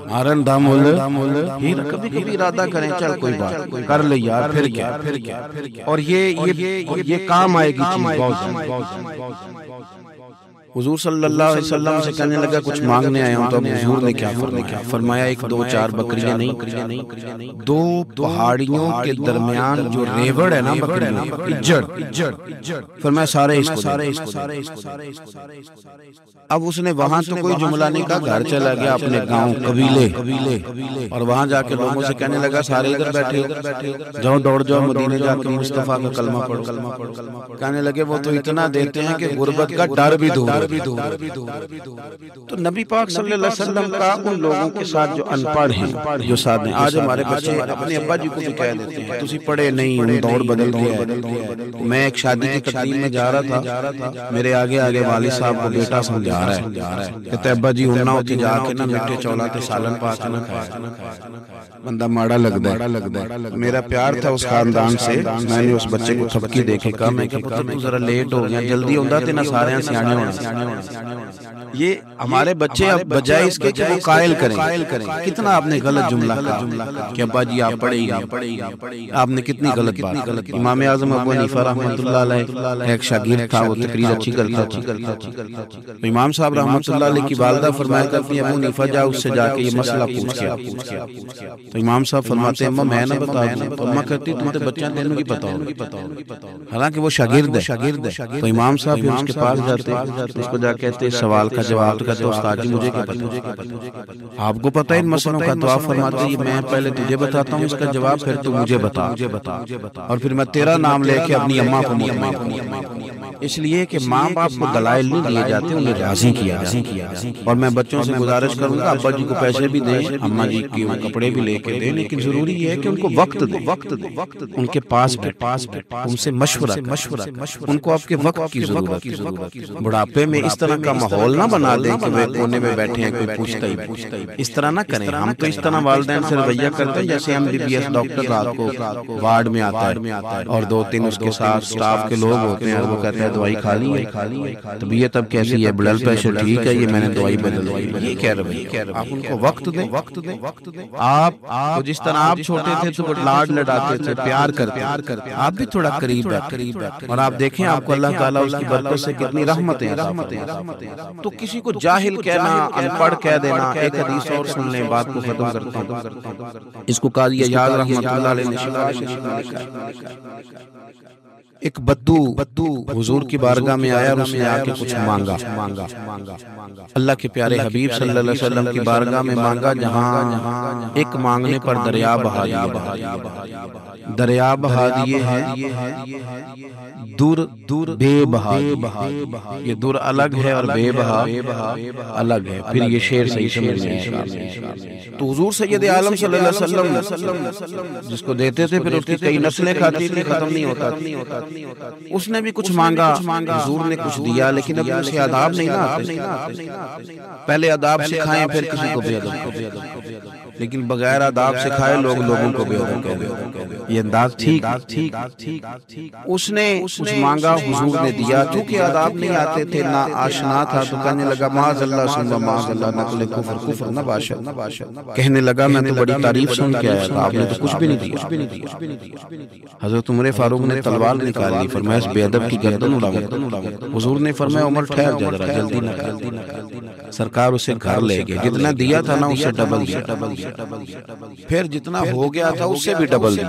ہارن دا مول ہیرا۔ کبھی ارادہ کریں چل کوئی بات کر لے یار، پھر کیا، اور یہ کام آئے گی چیز بہت۔ حضور صلی اللہ علیہ وسلم سے کہنے لگا کچھ مانگنے آیا ہوں، تو اب حضور نے کیا فرمایا، ایک دو چار بکریاں نہیں، دو پہاڑیوں کے درمیان جو ریوڑ ہے نا بکریوں، اجڑ، فرمایا سارے اس کو۔ اب اس نے وہاں تو کوئی جملہ نہیں کہا، گھر چلا گیا اپنے گاؤں قبیلے، اور وہاں جا کے لوگوں سے کہنے لگا سارے ادھر بیٹھے، جاؤ دوڑ جاؤ مدینے جا کے مصطفیٰ کا کلمہ پڑھو۔ کہنے لگے وہ تو اتنا دیتے ہیں کہ غربت کا ڈر بھی دور۔ تو نبی پاک صلی اللہ علیہ وسلم کا ان لوگوں کے ساتھ جو ان پڑھ ہیں، جو ساتھ ہیں، آج ہمارے بچے اپنے ابا جی کو بھی کہہ دیتے ہیں تسی پڑھے نہیں، ہم دور بدل دیا ہے۔ میں ایک شادی کی تقریب میں جا رہا تھا، میرے آگے والد صاحب کو بیٹا سمجھا رہا ہے، کہتے ابا جی ہونا ہوتی جا کے نا میٹھے چولا تے سالن پا کے نہ کھایا، بندہ ماڑا لگتا ہے۔ میرا پیار تھا اس خاندان سے، میں نے اس بچے کو تھپکی دے کے کہا، میں کہ پتر تو ذرا لیٹ ہو گیا، جلدی ہوندہ تے نہ سارے سیانے ہونا۔ یہ ہمارے بچے اب بجائے اس کے کہ وہ قائل کریں کتنا آپ نے غلط جملہ کہا کہ ابا جی آپ پڑھے ہی نہیں، آپ نے کتنی غلط بات۔ امام اعظم ابو حنیفہ رحمۃ اللہ علیہ ایک شاگرد تھا، وہ تقریر اچھی کرتا تھا، امام صاحب رحمۃ اللہ علیہ کی والدہ فرمایا کرتی ہے ابو حنیفہ جا اس سے جا کے یہ مسئلہ پوچھ کے، تو امام صاحب فرماتے ہیں میں نہ بتا دوں، تو اماں کہتی تمہیں بچہ تینوں کی پتہ ہوگا، حالانکہ وہ شاگرد ہے۔ تو امام صاحب پھر اس کے پاس جاتے، اس کو جا کہتے سوال کا جواب، تو کہتے استاد جی مجھے کیا پتہ، آپ کو پتہ ہے ان مسئلوں کا؟ تو آپ فرماتے ہیں میں پہلے تجھے بتاتا ہوں اس کا جواب، پھر تو مجھے بتا، اور پھر میں تیرا نام لے کے اپنی اماں کو مطمئن کروں۔ اس لیے کہ ماں باپ کو دلائل نہیں دیے جاتے، انہیں راضی کیا جاتا۔ اور میں بچوں سے گزارش کروں گا ابا جی کو پیسے بھی دیں، اماں جی کے کپڑے بھی لے کے دیں، لیکن ضروری یہ ہے کہ ان کو وقت دیں، ان کے پاس ان سے مشورہ، ان کو آپ کے وقت کی ضرورت ہے۔ بڑھاپے میں اس طرح کا ماحول نہ بنا دیں کہ وہ کونے میں بیٹھے ہیں، کوئی پوچھتا ہی اس طرح نہ کریں۔ ہم تو اس طرح والدین سے رویہ کرتے ہیں جیسے ہم MBBS ڈاکٹر رات کو وارڈ میں آتا ہے اور 2-3 اس کے ساتھ سٹاف کے لوگ ہوتے ہیں، وہ کہتے ہیں دوائی کھا لی ہے، طبیعت اب کیسی ہے، بلڈ پریشر ٹھیک ہے، یہ میں نے دوائی بدل دی، یہ کہہ رہے ہیں۔ آپ ان کو وقت دیں۔ آپ جس طرح آپ چھوٹے تھے تو لاڈ لڈاتے تھے، پیار کرتے، آپ بھی تھوڑا قریب بیٹھیں اور آپ دیکھیں آپ کو اللہ تعالیٰ اس کی برکت سے کتنی رحمتیں۔ تو کسی کو جاہل کہنا، ان پڑھ کہہ دینا، ایک حدیث اور سن لیں، بات کو ختم کرتا ہوں۔ اس کو قاضی ایاز رحمۃ اللہ علیہ نے لکھا ہے، ایک بدو حضور کی بارگاہ میں آیا اور اس نے آ کے کچھ مانگا، اللہ کے پیارے حبیب صلی اللہ علیہ وسلم کی بارگاہ میں مانگا، جہاں ایک مانگنے پر دریا بہا دیے ہیں، دور بے بہا، یہ دور الگ ہے اور بے بہا الگ ہے۔ پھر یہ شعر صحیح سمجھ میں آیا۔ تو حضور سید عالم صلی اللہ علیہ وسلم جس کو دیتے تھے پھر اس کی کئی نسلیں کھاتی تھی، ختم نہیں ہوتا۔ اس نے بھی کچھ مانگا، حضور نے کچھ دیا، لیکن اب اسے آداب نہیں آتے۔ پہلے آداب سکھائیں پھر کسی کو بے ادب، لیکن بغیر آداب سکھائے لوگوں کو بے ادب کہہ دیں، یہ انداز ٹھیک۔ اس نے مانگا، حضور نے دیا، چونکہ آداب نہیں آتے تھے، نہ آشنا تھا، تو کہنے لگا معاذ اللہ ثم معاذ اللہ، نقل کفر نہ باشد۔ کہنے لگا میں تو بڑی تعریف سن کے آیا تھا، آپ نے تو کچھ بھی نہیں دیا۔ حضرت عمر فاروق نے تلوار نکال لی، فرمایا اس بے ادب کی گردن اڑاؤں۔ حضور نے فرمایا عمر ٹھہر جا ذرا، جلدی نہ کر۔ سرکار اسے گھر لے گئے، جتنا دیا تھا نا اسے ڈبل دیا، پھر جتنا ہو گیا تھا اس سے بھی ڈبل دیا۔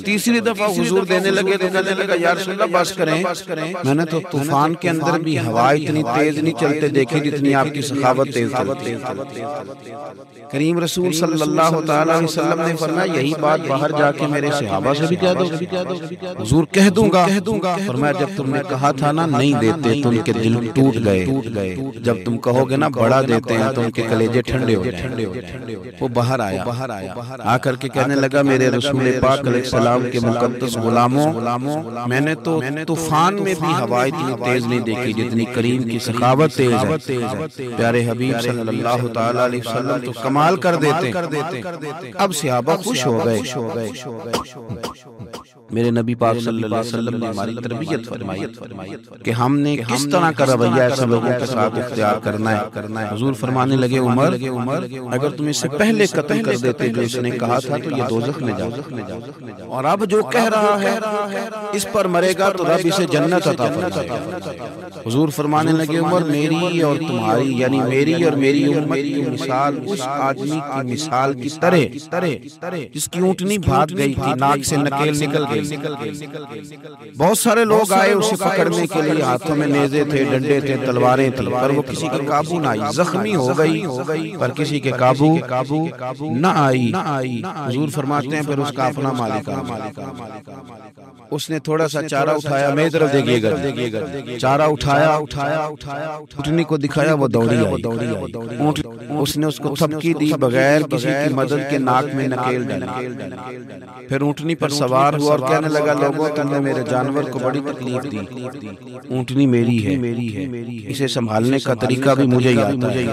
تیسری دفعہ حضور دینے لگے تو کہنے لگا یا رسول اللہ بس کریں، میں نے تو طوفان کے اندر بھی ہوا اتنی تیز نہیں چلتے دیکھی جتنی آپ کی سخاوت تیز چلتی۔ کریم رسول صلی اللہ تعالی علیہ وسلم نے فرمایا یہی بات باہر جا کے میرے صحابہ سے بھی کہہ دو۔ حضور کہہ دوں گا، فرمایا جب تم نے کہا تھا نا نہیں دیتے تو ان کے دل ٹوٹ گئے، جب تم کہو گے نا بڑا دیتے ہیں تو ان کے کلیجے ٹھنڈے ہو جائیں۔ وہ باہر آیا، آ کر کے کہنے لگا میرے رسول پاک علیہ السلام کے مقدس غلاموں، میں نے تو طوفان میں بھی ہوا اتنی تیز نہیں دیکھی جتنی کریم کی سخاوت تیز ہے۔ پیارے حبیب صلی اللہ تعالی علیہ وسلم تو کمال کر دیتے۔ اب صحابہ خوش ہو گئے۔ میرے نبی پاک صلی اللہ علیہ وسلم نے ہماری تربیت فرمائی کہ ہم نے کس طرح کا رویہ ایسے لوگوں کے ساتھ اختیار کرنا ہے۔ حضور فرمانے لگے عمر اگر تم اس سے پہلے قتل کر دیتے جو اس نے کہا تھا تو یہ دوزخ میں جاؤ، اور اب جو کہہ رہا ہے اس پر مرے گا تو رب اسے جنت عطا فرمائے گا۔ حضور فرمانے لگے عمر میری اور تمہاری یعنی میری اور میری امت کی مثال اس آدمی کی مثال کی طرح جس کی اونٹنی بھاگ گئی تھی، ناک سے نکیل نکل گئی۔ بہت سارے لوگ آئے اسے پکڑنے کے لیے، ہاتھوں میں نیزے تھے، ڈنڈے تھے، تلواریں تھیں، پر وہ کسی کے قابو نہ آئی، زخمی ہو گئی پر کسی کے قابو نہ آئی۔ حضور فرماتے ہیں پھر اس کا اپنا مالک اس نے تھوڑا سا چارہ اٹھایا، میری طرف دیکھیے گا، چارہ اٹھایا، اٹھنے کو دکھایا، وہ دوڑی آئی، اس نے اس کو تھپکی دی بغیر کسی کی مدد کے، ناک میں نکیل ڈالی، پھر اونٹنی پر سوار ہوا اور کہنے لگا لوگوں تم نے میرے جانور کو بڑی تکلیف دی، اونٹنی میری ہے، اسے سنبھالنے کا طریقہ بھی مجھے ہی آتا ہے۔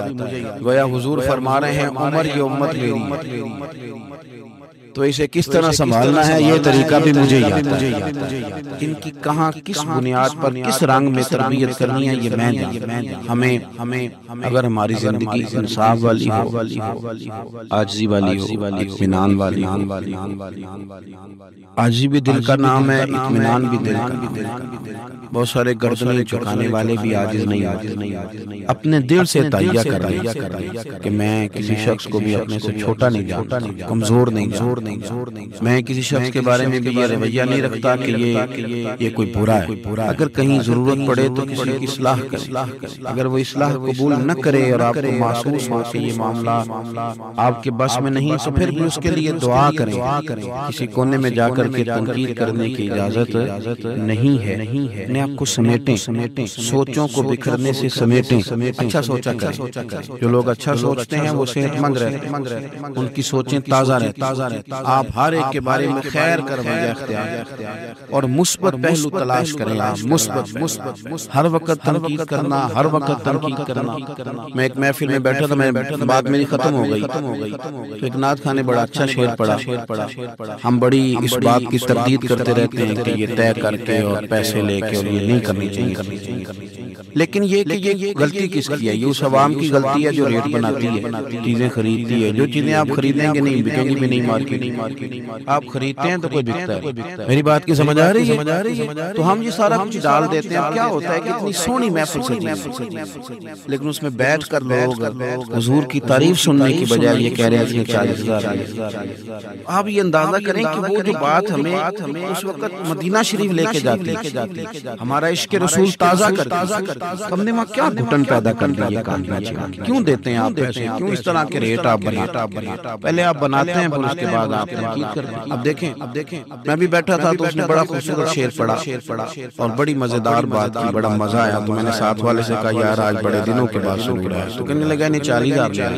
گویا حضور فرما رہے ہیں عمر یہ امت میری ہے، تو اسے کس طرح سنبھال سنبھالنا ہے یہ طریقہ بھی مجھے ہی آتا ہے، ان کی کہاں کس بنیاد پر کس رنگ میں تربیت کرنی ہے یہ میں جانتا ہوں۔ ہمیں اگر ہماری زندگی انصاف والی ہو، عاجزی والی ہو، اطمینان والی ہو، عاجزی بھی دل کا نام ہے، اطمینان بھی دل کا نام ہے۔ بہت سارے گردنیں جھکانے والے بھی عاجز نہیں، اپنے دل سے تہیہ کر رہے ہیں کہ میں کسی شخص کو بھی اپنے سے چھوٹا نہیں جانتا، کمزور نہیں جانتا، میں کسی شخص کے بارے میں بھی یہ رویہ نہیں رکھتا کہ یہ کوئی برا ہے۔ اگر کہیں ضرورت پڑے تو کسی کی اصلاح کرے، اگر وہ اصلاح قبول نہ کرے اور آپ کو محسوس ہو کہ یہ معاملہ آپ کے بس میں نہیں تو پھر بھی اس کے لیے دعا کریں۔ کسی کونے میں جا کر کے تنقید کرنے کی اجازت نہیں ہے۔ اپنے آپ کو سمیٹیں، سوچوں کو بکھرنے سے سمیٹیں، اچھا سوچا کریں۔ جو لوگ اچھا سوچتے ہیں وہ صحت مند رہتے ہیں، ان کی سوچیں تازہ رہتی۔ آپ ہر ایک کے بارے میں خیر کا رویہ اختیار اور مثبت پہلو تلاش کریں۔ مثبت ہر وقت تنقید کرنا، ہر وقت تنقید کرنا۔ میں ایک محفل میں بیٹھا تھا، بات میری ختم ہو گئی تو ایک نعت خواں نے بڑا اچھا شعر پڑھا۔ ہم بڑی اس بات کی تردید کرتے رہتے ہیں کہ یہ طے کر کے اور پیسے لے کے اور یہ نہیں کرنی چاہیے، لیکن یہ کہ یہ غلطی کس کی ہے؟ یہ اس عوام کی غلطی ہے جو ریٹ بناتی ہے، چیزیں خریدتی ہے۔ جو چیزیں آپ خریدیں گے نہیں بکیں گی بھی نہیں مارکیٹ، آپ خریدتے ہیں تو کوئی بکتا ہے۔ میری بات کی سمجھ آ رہی ہے؟ تو ہم یہ سارا کچھ ڈال دیتے ہیں۔ کیا ہوتا ہے کہ اتنی سونی محفل سجی ہے لیکن اس میں بیٹھ کر لوگ حضور کی تعریف سننے کی بجائے یہ کہہ رہے ہیں کہ 40,000۔ آپ یہ اندازہ کریں کہ وہ جو بات ہمیں اس وقت مدینہ شریف لے کے جاتی ہے، ہمارا عشق رسول تازہ کرتی، ہم نے وہاں کیا گھٹن پیدا کر دی ہے کام پیچھے؟ کیوں دیتے ہیں آپ پیسے؟ کیوں اس طرح کے ریٹ آپ بناتے ہیں؟ پہلے آپ بناتے ہیں پھر اس کے بعد آپ تنقید کرتے ہیں۔ اب دیکھیں میں بھی بیٹھا تھا تو اس نے بڑا خوبصورت شعر پڑھا اور بڑی مزیدار بات کی، بڑا مزہ آیا۔ تو میں نے ساتھ والے سے کہا یار آج بڑے دنوں کے بعد سن رہا ہے، تو کہنے لگا نہیں 40,000۔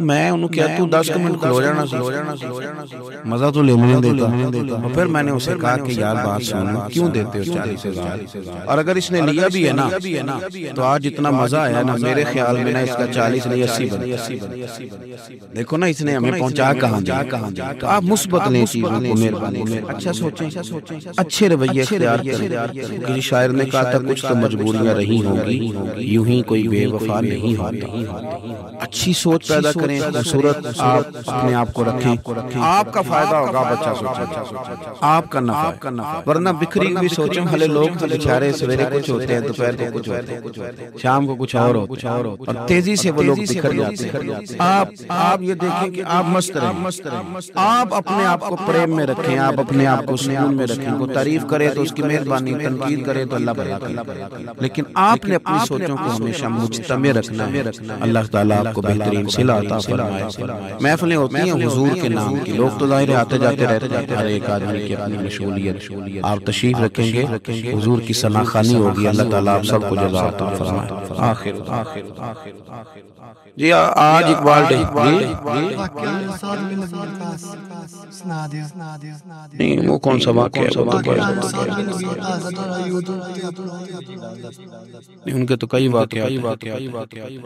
میں انہوں کہا تو 10 منٹ کھلو جانا، مزہ تو لینے دیتا۔ اور پھر میں نے اسے کہا کہ یار بات سن، کیوں دیتے ہو 40,000؟ اور اگر اس نے لیا بھی ہے نا تو آج اتنا مزہ آیا نا، میرے خیال میں نا اس کا 40 نہیں 80 بنے۔ دیکھو نا اس نے ہمیں پہنچا کہاں جا۔ تو آپ مثبت لیں چیزوں کو، مہربانی اچھا سوچیں، اچھے رویے اختیار کریں۔ کسی شاعر نے کہا تھا کچھ تو مجبوریاں رہی ہوں گی، یوں ہی کوئی بے وفا نہیں ہوتی۔ اچھی سوچ پیدا کریں، خوبصورت آپ اپنے آپ کو رکھیں، آپ کا فائدہ ہوگا، بچہ سوچیں آپ کا نفع، ورنہ بکھری ہوئی سوچیں والے لوگ بیچارے سویرے کچھ ہوتے ہیں، دوپہر کو کچھ ہوتے ہیں، شام کو کچھ اور ہوتا ہے، اور تیزی سے وہ لوگ بکھر جاتے ہیں۔ آپ یہ دیکھیں کہ آپ مست رہیں، آپ اپنے آپ کو پریم میں رکھیں، آپ اپنے آپ کو سکون میں رکھیں۔ کو تعریف کرے تو اس کی مہربانی، تنقید کرے تو اللہ بھلا کرے، لیکن آپ نے اپنی سوچوں کو ہمیشہ مجتمع رکھنا ہے۔ اللہ تعالیٰ آپ کو بہترین صلہ عطا فرمائے۔ محفلیں ہوتی ہیں حضور کے نام کی، لوگ تو ظاہر آتے جاتے رہتے ہیں، ہر ایک آدمی کی اپنی مشغولیت۔ آپ تشریف رکھیں گے، حضور کی ثنا خوانی ہوگی، اللہ تعالیٰ آپ سب کو جزا عطا فرمائے۔ آخر جی آج اقبال ڈے نہیں، وہ کون سا واقعہ ہے؟ ان کے تو کئی واقعات۔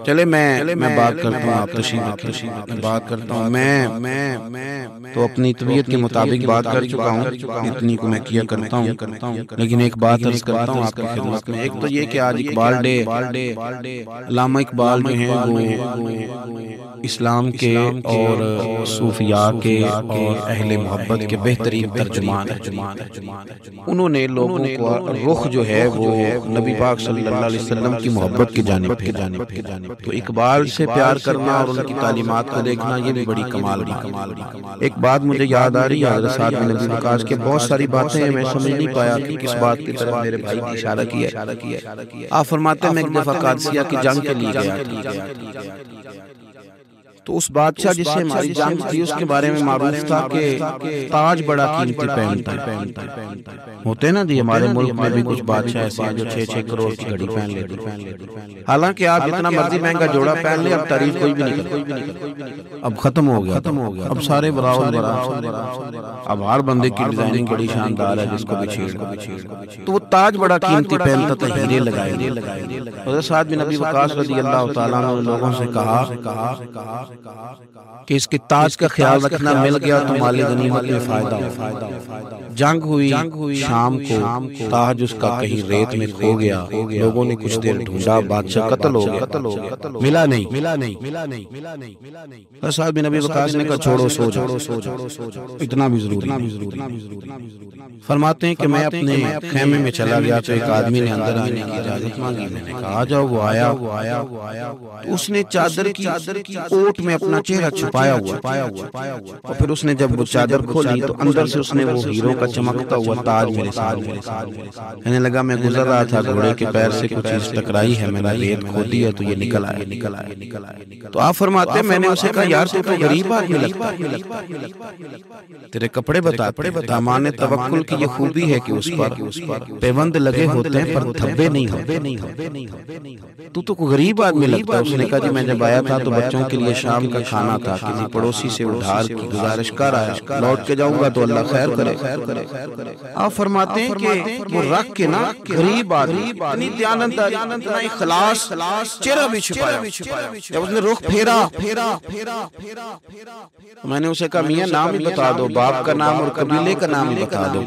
چلے میں بات کرتا ہوں، آپ تشریف میں بات کرتا ہوں۔ میں تو اپنی طبیعت کے مطابق بات کر چکا ہوں، اتنی کو میں کیا کرتا ہوں، لیکن ایک بات عرض کرتا ہوں آپ کی خدمت میں۔ ایک تو یہ کہ آج اقبال ڈے، علامہ اقبال جو ہیں وہ اسلام کے اور صوفیاء کے اور اہل محبت کے بہترین ترجمان ہیں۔ انہوں نے لوگوں کو رخ جو ہے وہ نبی پاک صلی اللہ علیہ وسلم کی محبت کی جانب پھیرا۔ تو اقبال سے پیار کرنا اور ان کی تعلیمات کو دیکھنا یہ بھی بڑی کمال کی۔ ایک بات مجھے یاد آ رہی ہے، حضرت سعد بن ابی وقاص کے بہت ساری باتیں ہیں، میں سمجھ نہیں پایا کہ کس بات کی طرف میرے بھائی نے اشارہ کیا ہے۔ آپ فرماتے ہیں میں ایک دفعہ قادسیہ کی جنگ کے لیے گیا تھا، تو اس بادشاہ جس سے ہماری جنگ تھی اس کے بارے میں معروف تھا کہ تاج بڑا قیمتی پہنتا ہے۔ ہوتے نا جی ہمارے ملک میں بھی کچھ بادشاہ ایسے ہیں جو 6-6 کروڑ کی گھڑی پہن لیتے، حالانکہ آپ جتنا مرضی مہنگا جوڑا پہن لیں اب تعریف کوئی بھی نہیں کرتا، اب ختم ہو گیا، اب سارے براؤ، اب ہر بندے کی ڈیزائننگ بڑی شاندار ہے جس کو بھی چھیڑ، تو وہ تاج بڑا قیمتی پہنتا تھا، ہیرے لگائے۔ حضرت سعد بن ابی وقاص رضی اللہ تعالیٰ عنہ نے لوگوں سے کہا کہ اس کے تاج کا خیال رکھنا، مل گیا تو مال غنیمت میں فائدہ ہو۔ جنگ ہوئی شام کو، تاج اس کا کہیں ریت میں کھو گیا، لوگوں نے کچھ دیر ڈھونڈا، بادشاہ قتل ہو گیا، ملا نہیں۔ سعد بن ابی وقاص نے کہا چھوڑو، سو جاؤ، اتنا بھی ضروری نہیں۔ فرماتے ہیں کہ میں اپنے خیمے میں چلا گیا تو ایک آدمی نے اندر آنے کی اجازت مانگی، میں نے کہا آ جاؤ۔ وہ آیا، اس نے چادر کی اوٹ میں اپنا چہرہ چھپایا ہوا، اور پھر اس نے جب وہ چادر کھولی تو اندر سے اس نے وہ ہیروں کا چمکتا ہوا تاج میرے سامنے۔ کہنے لگا میں گزر رہا تھا، گھوڑے کے پیر سے کچھ چیز ٹکرائی ہے، میں نے ریت کھودی ہے تو یہ نکل آیا۔ تو آپ فرماتے ہیں میں نے اسے کہا یار تو غریب آدمی لگتا ہے، تیرے کپڑے بتا۔ دامان توکل کی یہ خوبی ہے کہ اس پر پیوند لگے ہوتے ہیں پر دھبے نہیں ہوتے۔ تو غریب آدمی لگتا ہے۔ اس نے کہا جی میں جب آیا تھا تو بچوں کے لیے شام کا کھانا تھا، کسی پڑوسی سے ادھار کی گزارش کر آیا، لوٹ کے جاؤں گا تو اللہ خیر کرے۔ آپ فرماتے ہیں کہ وہ رکھ کے نا غریب آدمی اتنی دیانتداری، اتنا اخلاص، چہرہ بھی چھپایا۔ جب اس نے رخ پھیرا، میں نے اسے کہا میاں نام ہی بتا دو، باپ کا نام اور قبیلے کا نام ہی بتا دو۔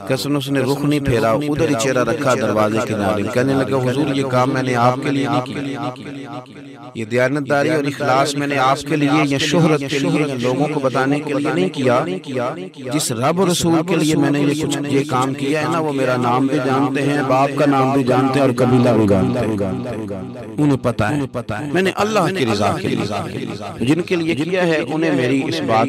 کیسے اس نے رخ نہیں پھیرا، ادھر ہی چہرہ رکھا دروازے کے جانب۔ کہنے لگا حضور یہ کام میں نے آپ کے لیے نہیں کیا، یہ دیانتداری اور اخلاص میں نے آپ کے لیے یا شہرت کے لیے یا لوگوں کو بتانے کے لیے نہیں کیا۔ جس رب اور رسول کے لیے میں نے یہ کام کیا ہے نا، وہ میرا نام بھی جانتے ہیں، باپ کا نام بھی جانتے ہیں اور قبیلہ بھی جانتے ہیں، انہیں پتہ ہے میں نے اللہ کی رضا کے لیے جن کے لیے کیا ہے، انہیں میری اس بات